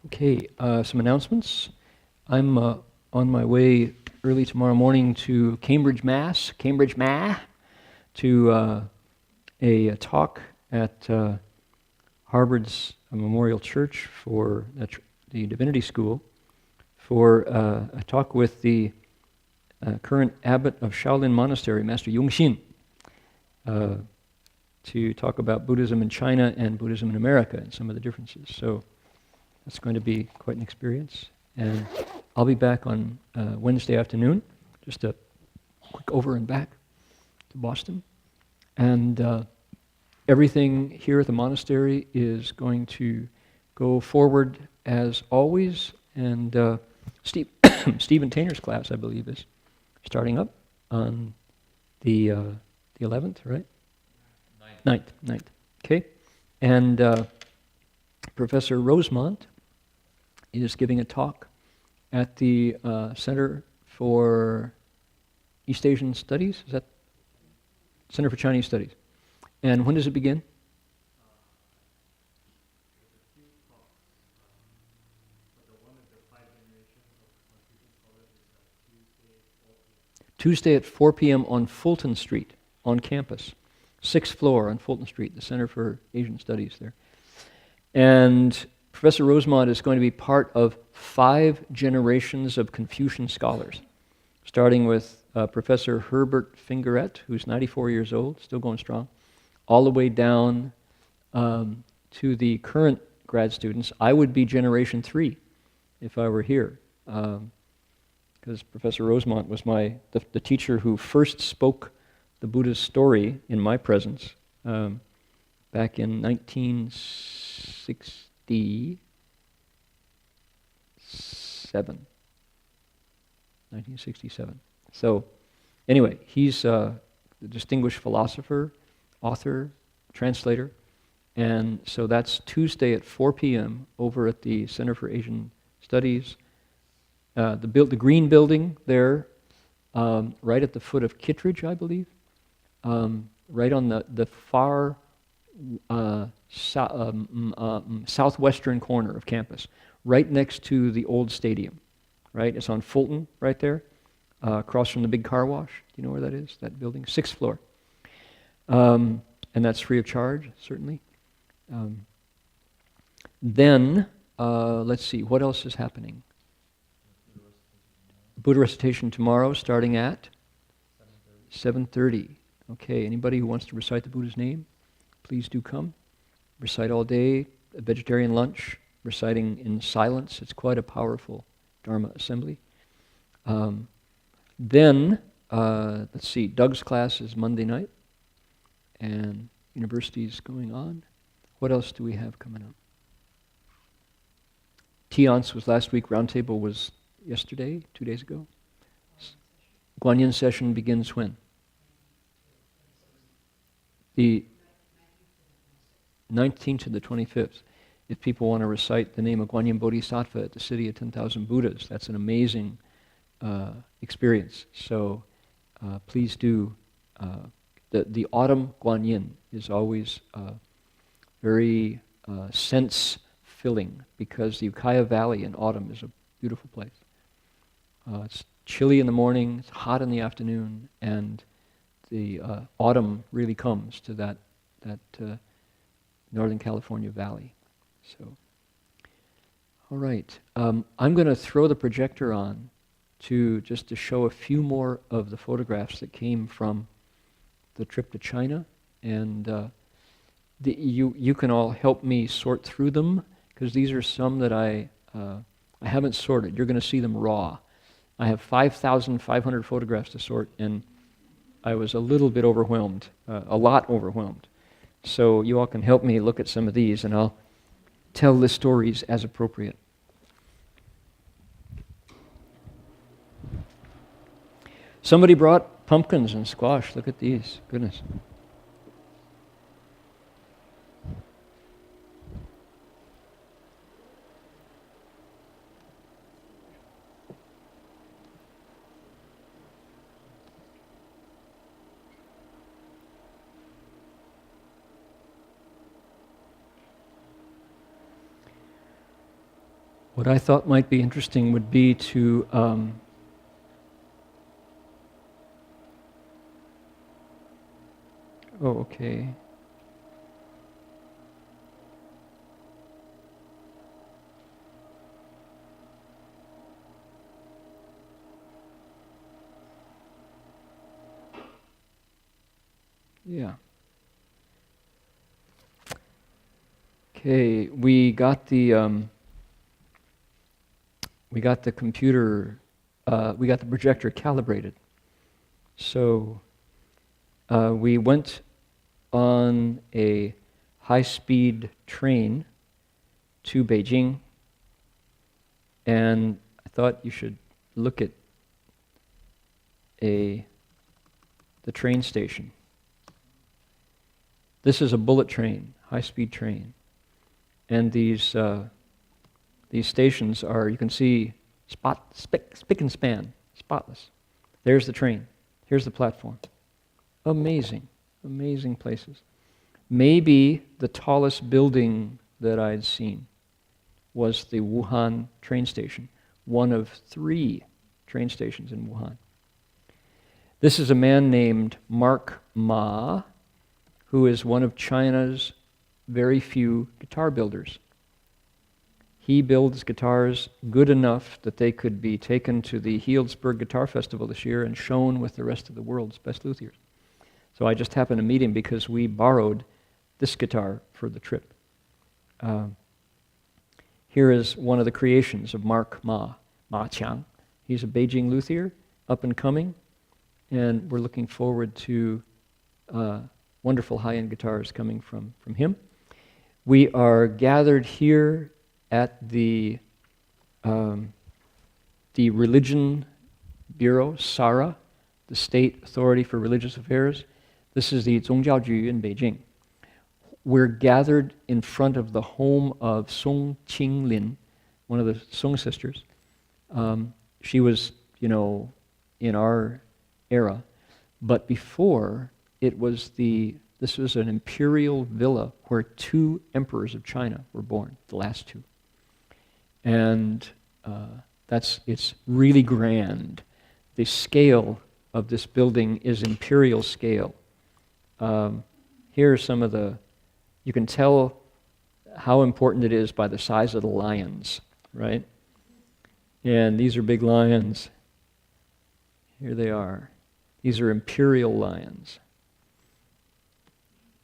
B: Okay, some announcements. I'm on my way early tomorrow morning to Cambridge, Mass, to a talk at Harvard's Memorial Church for the Divinity School, for a talk with the current abbot of Shaolin Monastery, Master Yongxin, to talk about Buddhism in China and Buddhism in America and some of the differences. So it's going to be quite an experience. And I'll be back on Wednesday afternoon, just a quick over and back to Boston. And everything here at the monastery is going to go forward as always. And Stephen Tainer's class, I believe, is starting up on the 11th, right? 9th. Okay. And Professor Rosemont is giving a talk at the Center for East Asian Studies. Is that Center for Chinese Studies? And when does it begin? Tuesday at 4 p.m. on Fulton Street, on campus. 6th floor on Fulton Street, the Center for Asian Studies there. And Professor Rosemont is going to be part of 5 generations of Confucian scholars, starting with Professor Herbert Fingeret, who's 94 years old, still going strong, all the way down to the current grad students. I would be generation 3 if I were here, because Professor Rosemont was the teacher who first spoke the Buddha's story in my presence back in 1967. So Anyway, he's a distinguished philosopher, author, translator. And so that's Tuesday at 4 p.m. over at the Center for Asian Studies. The green building there, right at the foot of Kittredge, I believe. Right on the far southwestern corner of campus, right next to the old stadium, right? It's on Fulton, right there, across from the big car wash. Do you know where that is, that building? 6th floor. And that's free of charge, certainly. Then, let's see, what else is happening? Buddha recitation tomorrow, starting at 7:30. Okay, anybody who wants to recite the Buddha's name, please do come. Recite all day, a vegetarian lunch, reciting in silence. It's quite a powerful Dharma assembly. Then, let's see, Doug's class is Monday night, and university's going on. What else do we have coming up? Tiance was last week, Roundtable was yesterday, 2 days ago. Guanyin session begins when? The 19th to the 25th. If people want to recite the name of Guanyin Bodhisattva at the City of 10,000 Buddhas, that's an amazing experience. So please do. The autumn Guanyin is always very sense-filling because the Ukiah Valley in autumn is a beautiful place. It's chilly in the morning, it's hot in the afternoon, and the autumn really comes to that Northern California valley. So, all right. I'm going to throw the projector on just to show a few more of the photographs that came from the trip to China, and you can all help me sort through them, because these are some that I haven't sorted. You're going to see them raw. I have 5,500 photographs to sort, and I was a little bit overwhelmed, a lot overwhelmed. So you all can help me look at some of these, and I'll tell the stories as appropriate. Somebody brought pumpkins and squash. Look at these. Goodness. What I thought might be interesting would be to oh, okay. Yeah. Okay, we got the computer, we got the projector calibrated. So we went on a high-speed train to Beijing, and I thought you should look at the train station. This is a bullet train, high-speed train, and these stations are, you can see, spick and span, spotless. There's the train. Here's the platform. Amazing, amazing places. Maybe the tallest building that I'd seen was the Wuhan train station, one of 3 train stations in Wuhan. This is a man named Mark Ma, who is one of China's very few guitar builders. He builds guitars good enough that they could be taken to the Healdsburg Guitar Festival this year and shown with the rest of the world's best luthiers. So I just happened to meet him because we borrowed this guitar for the trip. Here is one of the creations of Mark Ma Qiang. He's a Beijing luthier, up and coming, and we're looking forward to wonderful high-end guitars coming from him. We are gathered here at the Religion Bureau, SARA, the state authority for religious affairs. This is the 宗教局 in Beijing. We're gathered in front of the home of Song Qinglin, one of the Song sisters. She was, in our era. But before, this was an imperial villa where 2 emperors of China were born, the last 2. And it's really grand. The scale of this building is imperial scale. Here are some of you can tell how important it is by the size of the lions, right? And these are big lions. Here they are. These are imperial lions.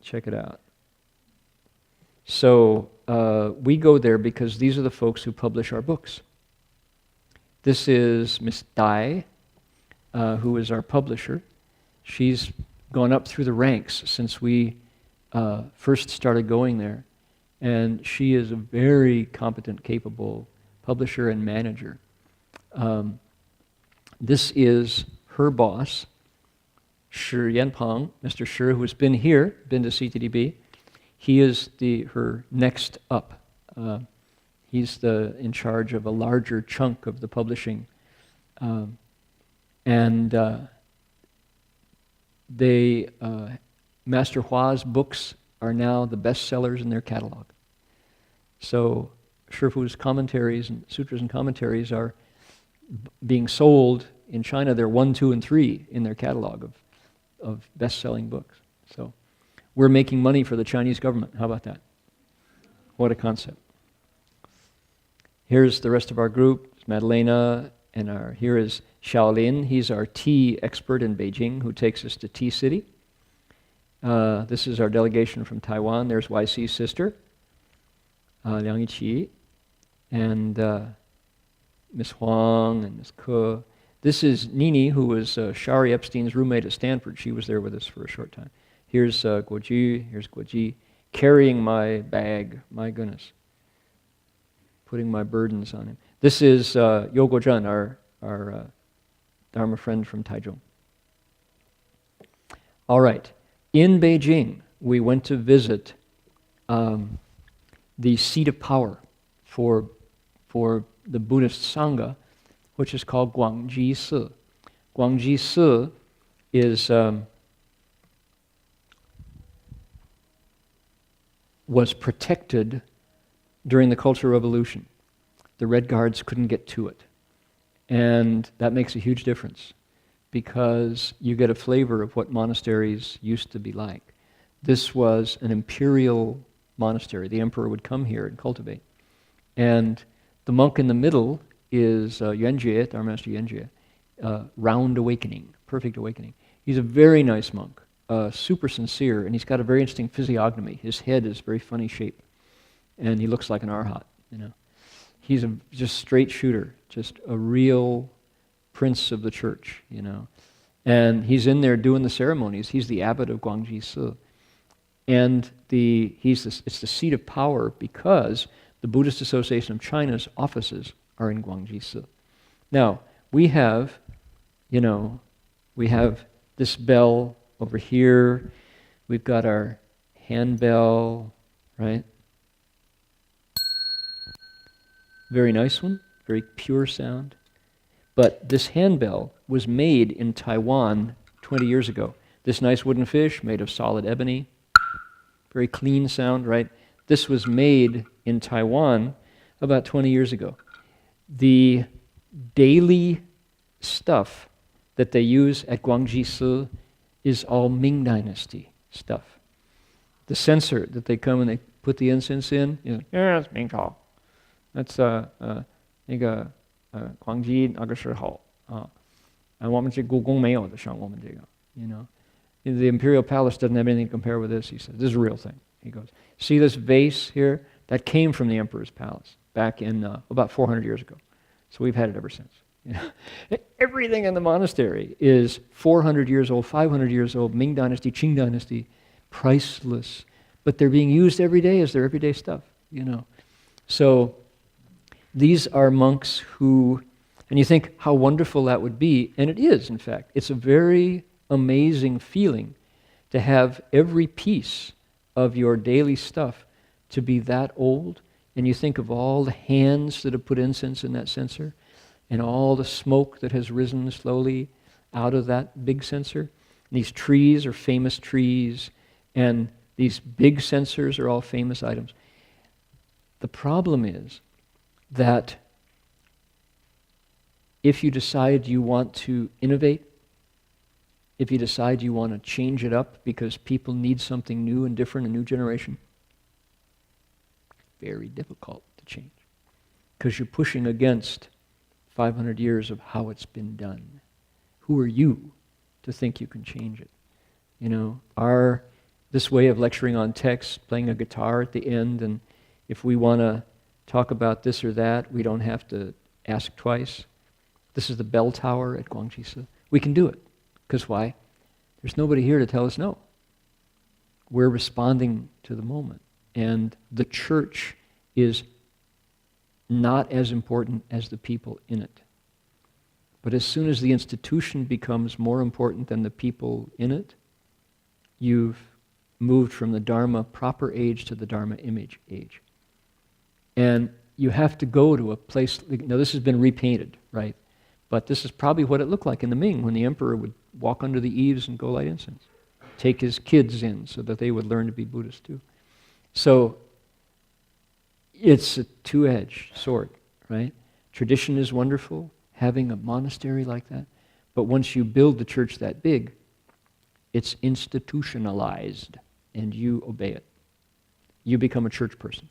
B: Check it out. So we go there because these are the folks who publish our books. This is Miss Dai, who is our publisher. She's gone up through the ranks since we first started going there. And she is a very competent, capable publisher and manager. This is her boss, Shi Yanpeng, Mr. Shi, who has been here, been to CTDB. He is her next up. He's in charge of a larger chunk of the publishing. Master Hua's books are now the bestsellers in their catalog. So Shifu's commentaries and sutras and commentaries are being sold in China. They're 1, 2, and 3 in their catalog of best-selling books. So we're making money for the Chinese government. How about that? What a concept. Here's the rest of our group. It's Madalena, and here is Shaolin. He's our tea expert in Beijing who takes us to Tea City. This is our delegation from Taiwan. There's YC's sister, Liang Yiqi, and Miss Huang and Miss Ke. This is Nini, who was Shari Epstein's roommate at Stanford. She was there with us for a short time. Here's Guoji, here's Guoji, carrying my bag, my goodness, putting my burdens on him. This is Yo Guozhen, our Dharma friend from Taichung. All right. In Beijing, we went to visit the seat of power for the Buddhist Sangha, which is called Guangji Si. Guangji Si was protected during the Cultural Revolution. The Red Guards couldn't get to it. And that makes a huge difference, because you get a flavor of what monasteries used to be like. This was an imperial monastery. The emperor would come here and cultivate. And the monk in the middle is Yuanjie, our master Yuanjie, round awakening, perfect awakening. He's a very nice monk, super sincere, and he's got a very interesting physiognomy. His head is very funny shape, and he looks like an arhat, He's just straight shooter, just a real prince of the church, And he's in there doing the ceremonies. He's the abbot of Guangji Si. And it's the seat of power because the Buddhist Association of China's offices are in Guangji Si. Now, we have this bell over here. We've got our handbell, right? Very nice one, very pure sound. But this handbell was made in Taiwan 20 years ago. This nice wooden fish made of solid ebony, very clean sound, right? This was made in Taiwan about 20 years ago. The daily stuff that they use at Guangji Si is all Ming Dynasty stuff. The censer that they come and they put the incense in, that's Ming Chao. That's 那个Guangji 那个时候我们这故宫没有的上我们这个 The imperial palace doesn't have anything to compare with this, he says. This is a real thing. He goes, see this vase here? That came from the emperor's palace back in about 400 years ago. So we've had it ever since. Everything in the monastery is 400 years old, 500 years old, Ming Dynasty, Qing Dynasty, priceless. But they're being used every day as their everyday stuff, So these are monks who And you think how wonderful that would be, and it is, in fact. It's a very amazing feeling to have every piece of your daily stuff to be that old, and you think of all the hands that have put incense in that censer, and all the smoke that has risen slowly out of that big censer. And these trees are famous trees, and these big censers are all famous items. The problem is that if you decide you want to innovate, if you decide you want to change it up because people need something new and different, a new generation, very difficult to change because you're pushing against 500 years of how it's been done. Who are you to think you can change it? You know, this way of lecturing on text, playing a guitar at the end, and if we want to talk about this or that, we don't have to ask twice. This is the bell tower at Guangji. We can do it. Because why? There's nobody here to tell us no. We're responding to the moment. And the church is not as important as the people in it. But as soon as the institution becomes more important than the people in it, you've moved from the Dharma proper age to the Dharma image age. And you have to go to a place, now this has been repainted, right? But this is probably what it looked like in the Ming when the emperor would walk under the eaves and go light incense. Take his kids in so that they would learn to be Buddhist too. So it's a two-edged sword, right? Tradition is wonderful, having a monastery like that. But once you build the church that big, it's institutionalized and you obey it. You become a church person.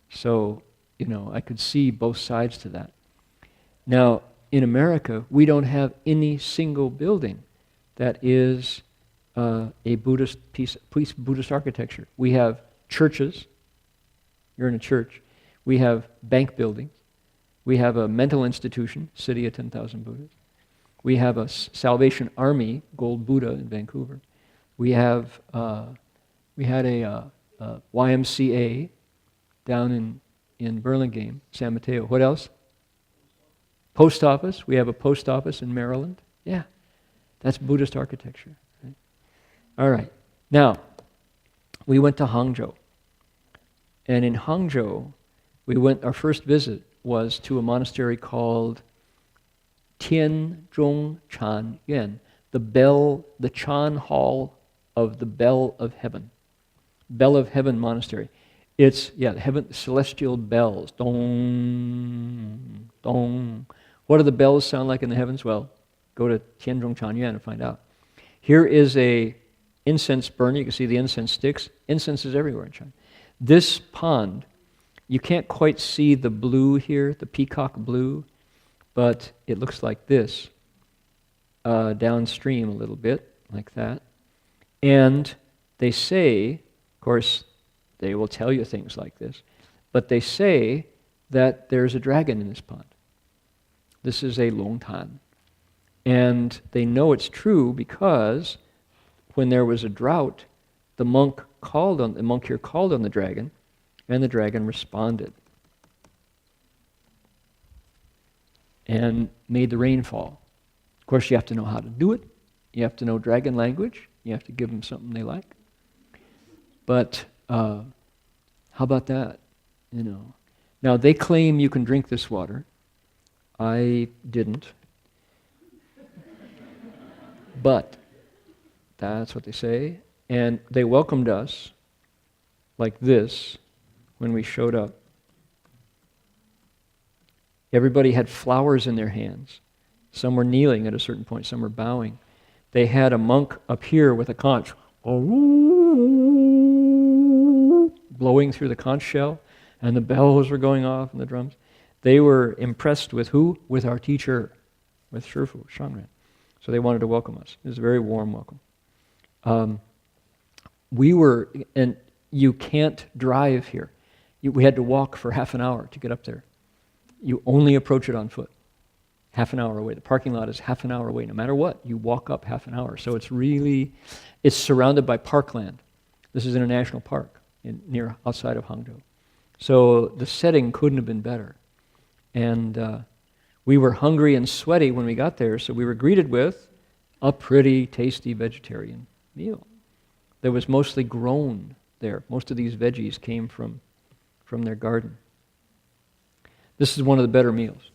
B: So, you know, I could see both sides to that. Now, in America, we don't have any single building that is a Buddhist piece, Buddhist architecture. We have churches. You're in a church. We have bank buildings. We have a mental institution, City of 10,000 Buddhas. We have a Salvation Army, Gold Buddha in Vancouver. We had a YMCA down in Burlingame, San Mateo. What else? Post office. We have a post office in Maryland. Yeah, that's Buddhist architecture. Right? All right. Now, we went to Hangzhou. And in Hangzhou, our first visit was to a monastery called Tianzhong Chan Yuan, the Chan Hall of the Bell of Heaven. Bell of Heaven Monastery. It's, heaven, celestial bells. Dong, dong. What do the bells sound like in the heavens? Well, go to Tianzhong Chan Yuan and find out. Here is a incense burner. You can see the incense sticks. Incense is everywhere in China. This pond, you can't quite see the blue here, the peacock blue, but it looks like this, downstream a little bit, like that. And they say, of course, they will tell you things like this, but they say that there's a dragon in this pond. This is a longtan. And they know it's true because when there was a drought, the monk here called on the dragon, and the dragon responded and made the rain fall. Of course, you have to know how to do it. You have to know dragon language. You have to give them something they like. But how about that? You know. Now they claim you can drink this water. I didn't. But that's what they say. And they welcomed us like this when we showed up. Everybody had flowers in their hands. Some were kneeling at a certain point, some were bowing. They had a monk up here with a conch, blowing through the conch shell, and the bells were going off and the drums. They were impressed with who? With our teacher, with Shifu, Shangren. So they wanted to welcome us. It was a very warm welcome. And you can't drive here. We had to walk for half an hour to get up there. You only approach it on foot. Half an hour away. The parking lot is half an hour away. No matter what, you walk up half an hour. So it's surrounded by parkland. This is in a national park outside of Hangzhou. So the setting couldn't have been better. And We were hungry and sweaty when we got there, so we were greeted with a pretty tasty vegetarian meal that was mostly grown there. Most of these veggies came from their garden. This is one of the better meals.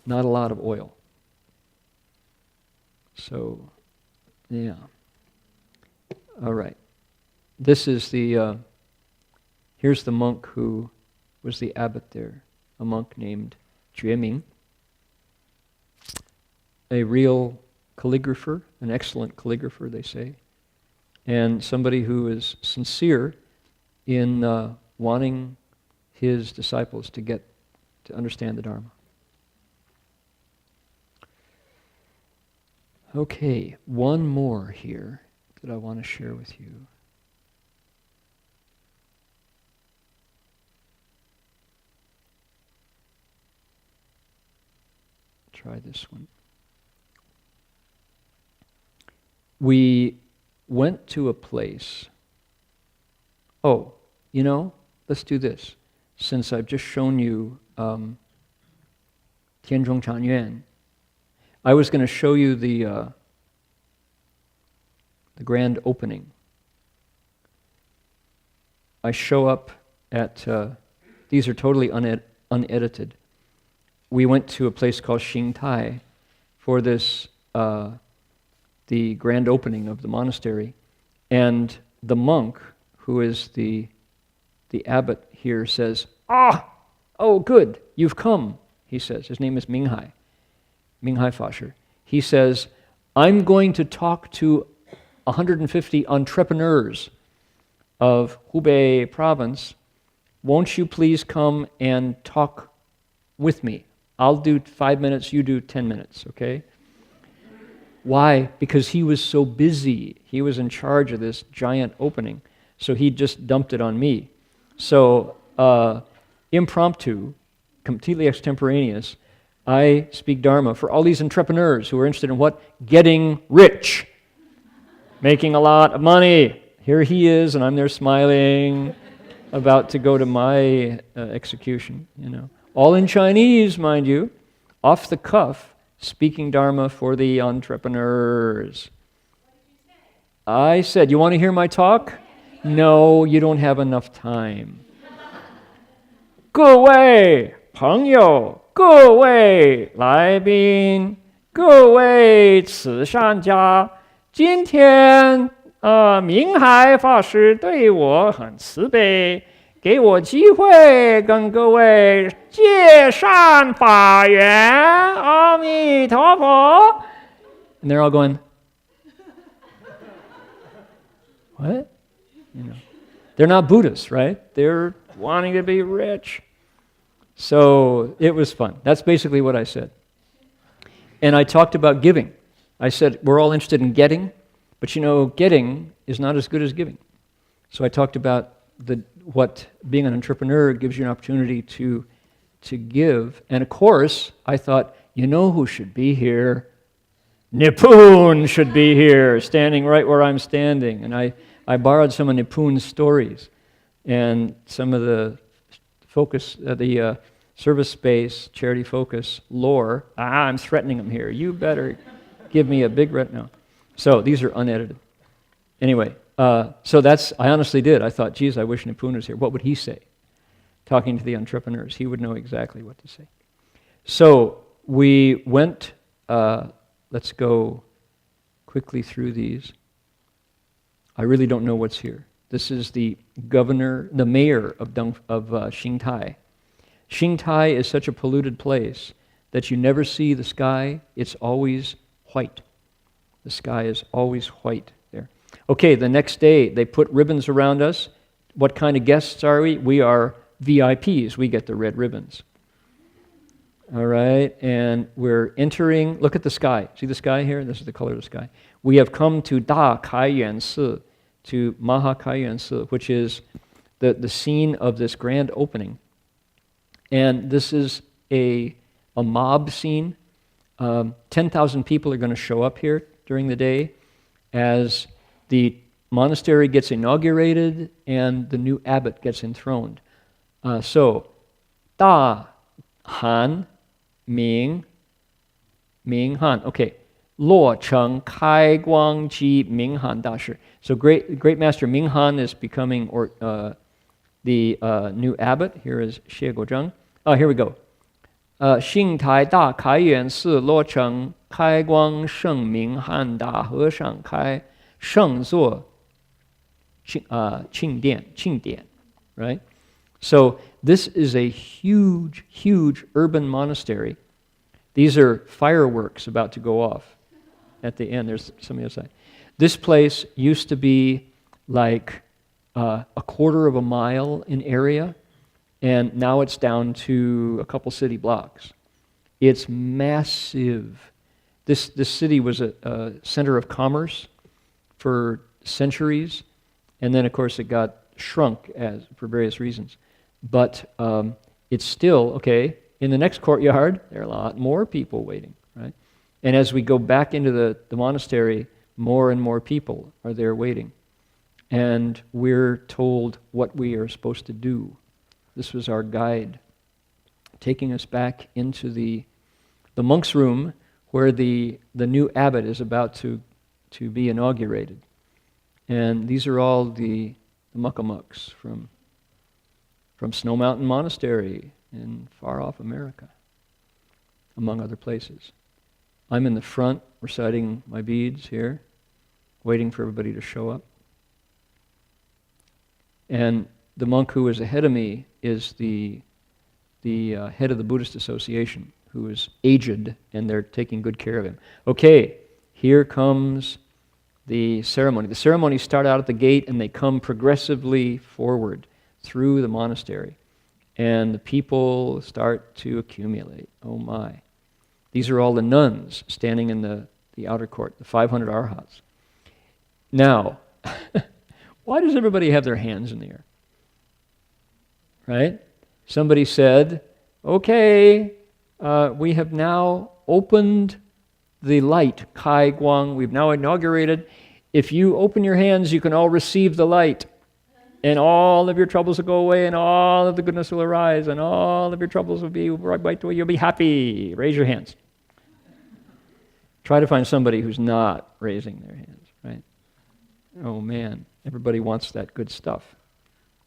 B: Not a lot of oil. So, yeah. All right. This is here's the monk who was the abbot there, a monk named Jueming, a real calligrapher, an excellent calligrapher, they say, and somebody who is sincere in wanting his disciples to understand the Dharma. Okay, one more here that I want to share with you. Try this one. We went to a place. Oh, let's do this. Since I've just shown you Tianzhong Changyuan, I was going to show you the grand opening. I show up at, these are totally unedited. We went to a place called Xingtai for this, the grand opening of the monastery, and the monk, who is the abbot here, says, oh good, you've come, he says. His name is Minghai Fasher. He says, I'm going to talk to 150 entrepreneurs of Hubei province. Won't you please come and talk with me? I'll do 5 minutes, you do 10 minutes, okay? Why? Because he was so busy. He was in charge of this giant opening, so he just dumped it on me. So, impromptu, completely extemporaneous, I speak Dharma for all these entrepreneurs who are interested in what? Getting rich, making a lot of money. Here he is, and I'm there smiling, about to go to my execution, All in Chinese, mind you, off the cuff, speaking Dharma for the entrepreneurs. I said, you want to hear my talk? No, you don't have enough time. 各位朋友，各位来宾，各位慈善家，今天明海法师对我很慈悲，给我机会跟各位介绍法缘，阿弥陀佛。And they're all going, what? They're not Buddhists, right? They're wanting to be rich. So it was fun. That's basically what I said. And I talked about giving. I said, we're all interested in getting, but getting is not as good as giving. So I talked about what being an entrepreneur gives you an opportunity to give. And of course, I thought, who should be here? Nipun should be here, standing right where I'm standing. And I borrowed some of Nipun's stories and some of the focus, the service space, charity focus, lore. I'm threatening them here. You better give me a big no. So these are unedited. Anyway, so I honestly did. I thought, geez, I wish Nipun was here. What would he say? Talking to the entrepreneurs. He would know exactly what to say. So we went, let's go quickly through these. I really don't know what's here. This is the mayor of Xingtai. Xingtai is such a polluted place that you never see the sky. It's always white. The sky is always white there. Okay, the next day, they put ribbons around us. What kind of guests are we? We are VIPs. We get the red ribbons. All right, and we're entering. Look at the sky. See the sky here? This is the color of the sky. We have come to Da Kai Yuan Si, to Maha Kai Yuan Si, which is the scene of this grand opening. And this is a mob scene. 10,000 people are going to show up here during the day as the monastery gets inaugurated and the new abbot gets enthroned. So, Da Han, Ming, Han. Okay. Luo Cheng Kai Guang Ji Ming Han Da Shi. So great master Ming Han is becoming the new abbot. Here is Xie Guozheng. Oh, here we go. Xing Tai Da Kai Yuan Si Luo Cheng Kai Guang Sheng Ming Han Da He Shang Kai Sheng Zuo Qing Dian. Right? So this is a huge, huge urban monastery. These are fireworks about to go off. At the end, there's some on the other side. This place used to be like a quarter of a mile in area, and now it's down to a couple city blocks. It's massive. This city was a center of commerce for centuries, and then, of course, it got shrunk for various reasons. But it's still, okay, in the next courtyard, there are a lot more people waiting, right? And as we go back into the monastery, more and more people are there waiting. And we're told what we are supposed to do. This was our guide, taking us back into the monk's room where the new abbot is about to be inaugurated. And these are all the muckamucks from Snow Mountain Monastery in far-off America, among other places. I'm in the front reciting my beads here, waiting for everybody to show up. And the monk who is ahead of me is the head of the Buddhist Association, who is aged, and they're taking good care of him. Okay, here comes the ceremony. The ceremonies start out at the gate, and they come progressively forward through the monastery. And the people start to accumulate. Oh my. These are all the nuns standing in the outer court, the 500 arhats. Now, why does everybody have their hands in the air? Right? Somebody said, okay, we have now opened the light, Kai Guang. We've now inaugurated. If you open your hands, you can all receive the light. And all of your troubles will go away, and all of the goodness will arise, and all of your troubles will be wiped away. You'll be happy. Raise your hands. Try to find somebody who's not raising their hands, right? Oh man, everybody wants that good stuff.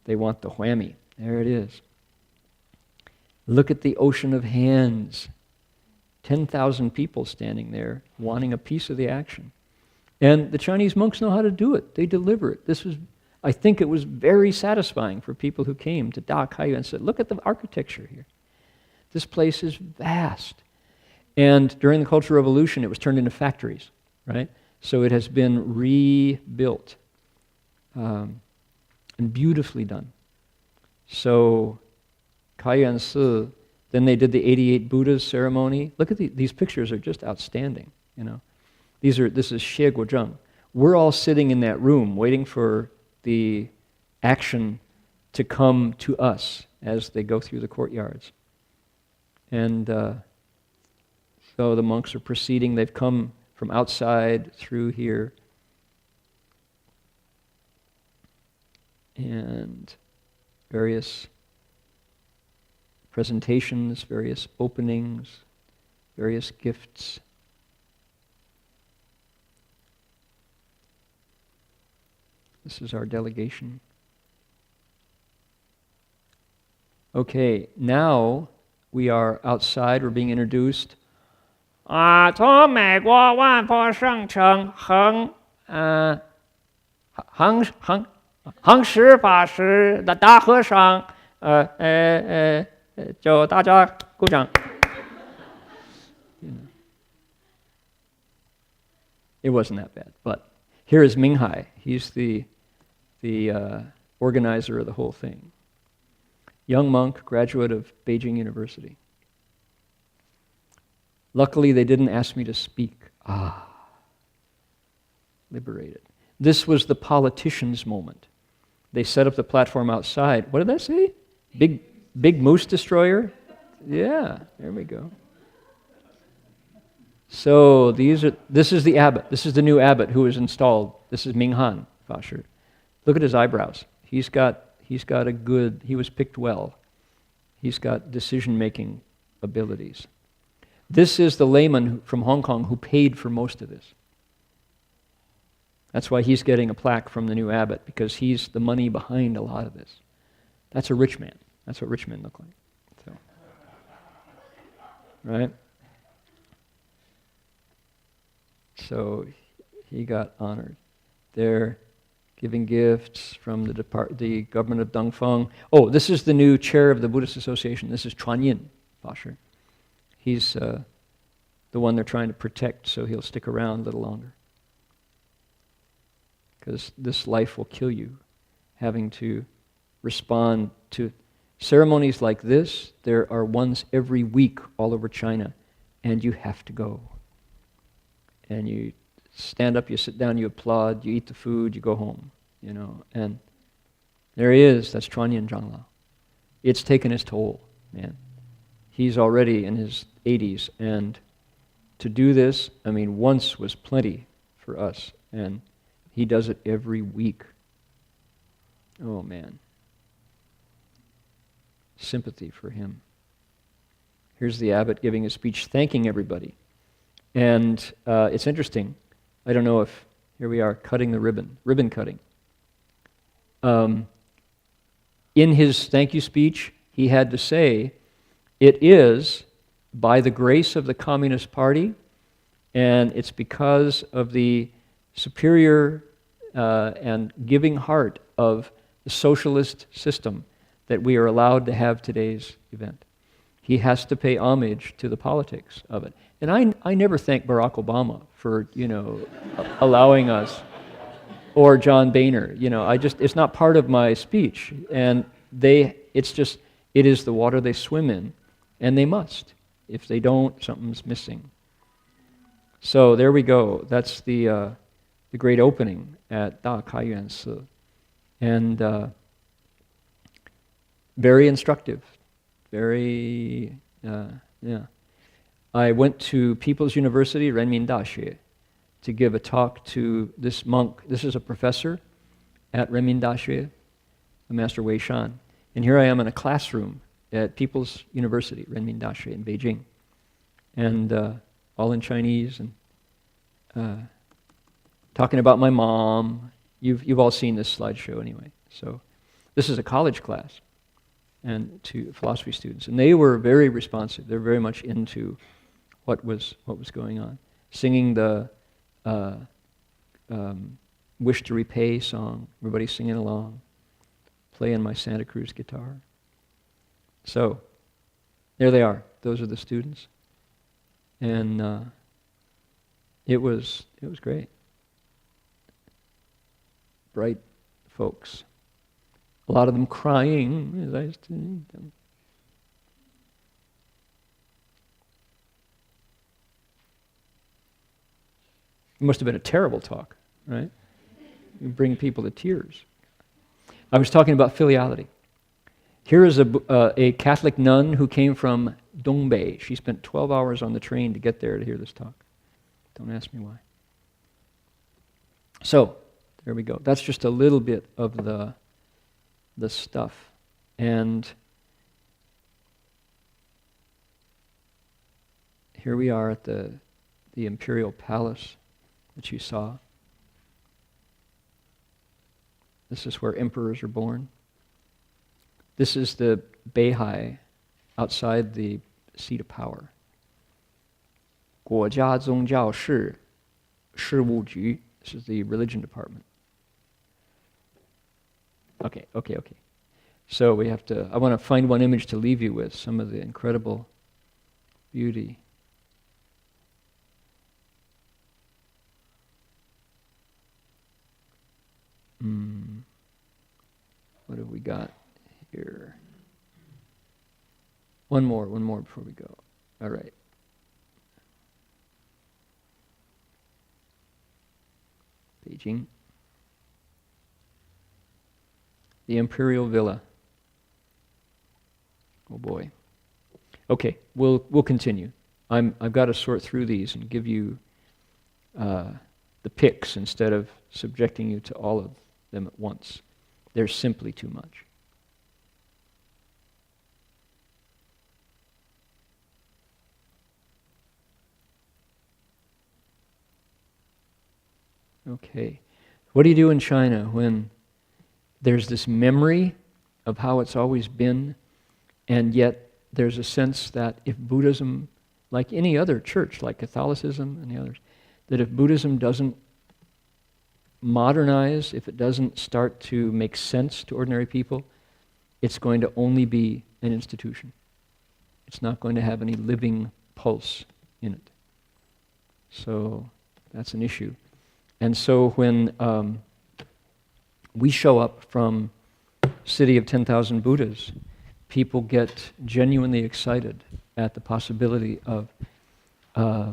B: They want the whammy. There it is. Look at the ocean of hands. 10,000 people standing there wanting a piece of the action. And the Chinese monks know how to do it. They deliver it. I think it was very satisfying for people who came to Da Kai and said, look at the architecture here. This place is vast. And during the Cultural Revolution, it was turned into factories, right? So it has been rebuilt and beautifully done. So Kaiyuan Si, then they did the 88 Buddhas ceremony. Look at these pictures are just outstanding, you know. This is Xie Guozheng. We're all sitting in that room waiting for the action to come to us as they go through the courtyards. And so the monks are proceeding. They've come from outside through here. And various presentations, various openings, various gifts. This is our delegation. Okay, now we are outside. We're being introduced. 从美国万佛圣城恒实法师的大和尚，就大家鼓掌。It wasn't that bad, but here is Minghai. He's the organizer of the whole thing. Young monk, graduate of Beijing University. Luckily, they didn't ask me to speak. Liberated. This was the politician's moment. They set up the platform outside. What did that say? Big moose destroyer? Yeah, there we go. So this is the abbot. This is the new abbot who was installed. This is Ming Han Fasher. Look at his eyebrows. He was picked well. He's got decision-making abilities. This is the layman from Hong Kong who paid for most of this. That's why he's getting a plaque from the new abbot, because he's the money behind a lot of this. That's a rich man. That's what rich men look like. So, right? So he got honored. They're giving gifts from the government of Dongfeng. Oh, this is the new chair of the Buddhist Association. This is Chuan Yin Fasher. He's the one they're trying to protect, so he'll stick around a little longer. Because this life will kill you, having to respond to ceremonies like this. There are ones every week all over China, and you have to go. And you stand up, you sit down, you applaud, you eat the food, you go home, And there he is, that's Chuanyin Zhanglao. It's taken its toll, man. He's already in his 80s, and to do this, once was plenty for us, and he does it every week. Oh, man. Sympathy for him. Here's the abbot giving a speech thanking everybody. And it's interesting. I don't know if, here we are, cutting the ribbon cutting. In his thank you speech, he had to say, it is by the grace of the Communist Party, and it's because of the superior and giving heart of the socialist system that we are allowed to have today's event. He has to pay homage to the politics of it. And I never thank Barack Obama for, allowing us, or John Boehner. It's not part of my speech. And it is the water they swim in, and they must. If they don't, something's missing. So there we go. That's the great opening at Da Kaiyuan Si. And very instructive. Very, yeah. I went to People's University, Renmin Daxue, to give a talk to this monk. This is a professor at Renmin Daxue, Master Wei Shan. And here I am in a classroom at People's University, Renmin Daxue in Beijing. And all in Chinese, and talking about my mom. You've all seen this slideshow anyway. So this is a college class, and to philosophy students. And they were very responsive. They're very much into what was going on. Singing the Wish to Repay song. Everybody's singing along. Playing my Santa Cruz guitar. So, there they are. Those are the students. And it was great. Bright folks. A lot of them crying as I used to meet them. It must have been a terrible talk, right? You bring people to tears. I was talking about filiality. Here is a Catholic nun who came from Dongbei. She spent 12 hours on the train to get there to hear this talk. Don't ask me why. So, there we go. That's just a little bit of the stuff. And here we are at the imperial palace that you saw. This is where emperors are born. This is the Beihai outside the seat of power. 国家宗教事务局. This is the religion department. Okay. So I want to find one image to leave you with, some of the incredible beauty. What have we got here? One more before we go. All right. Beijing. The Imperial Villa. Oh boy. Okay, we'll continue. I've got to sort through these and give you the picks instead of subjecting you to all of them at once. There's simply too much. Okay. What do you do in China when there's this memory of how it's always been, and yet there's a sense that if Buddhism, like any other church, like Catholicism and the others, that if Buddhism doesn't modernize, if it doesn't start to make sense to ordinary people, it's going to only be an institution. It's not going to have any living pulse in it. So that's an issue. And so when we show up from City of 10,000 Buddhas, people get genuinely excited at the possibility of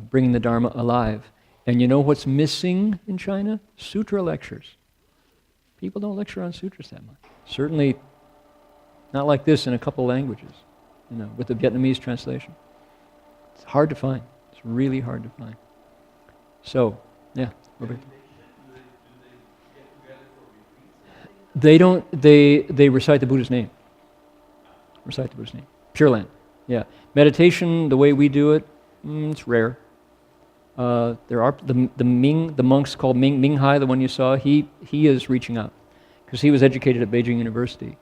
B: bringing the Dharma alive. And you know what's missing in China? Sutra lectures. People don't lecture on sutras that much. Certainly not like this in a couple languages, with the Vietnamese translation. It's hard to find. It's really hard to find. So, yeah, Robert. They don't, they recite the Buddha's name. Recite the Buddha's name. Pure Land, yeah. Meditation, the way we do it, it's rare. There are the monks called Minghai, the one you saw, he is reaching out because he was educated at Beijing University,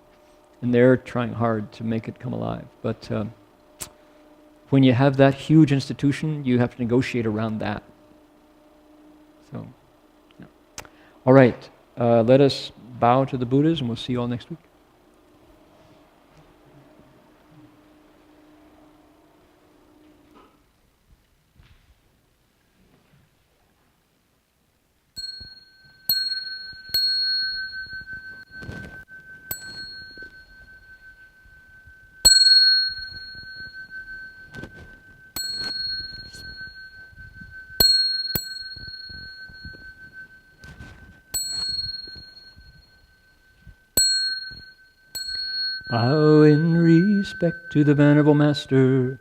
B: and they're trying hard to make it come alive. But when you have that huge institution, you have to negotiate around that. So, yeah. All right, let us bow to the Buddhas, and we'll see you all next week. Bow in respect to the Venerable Master.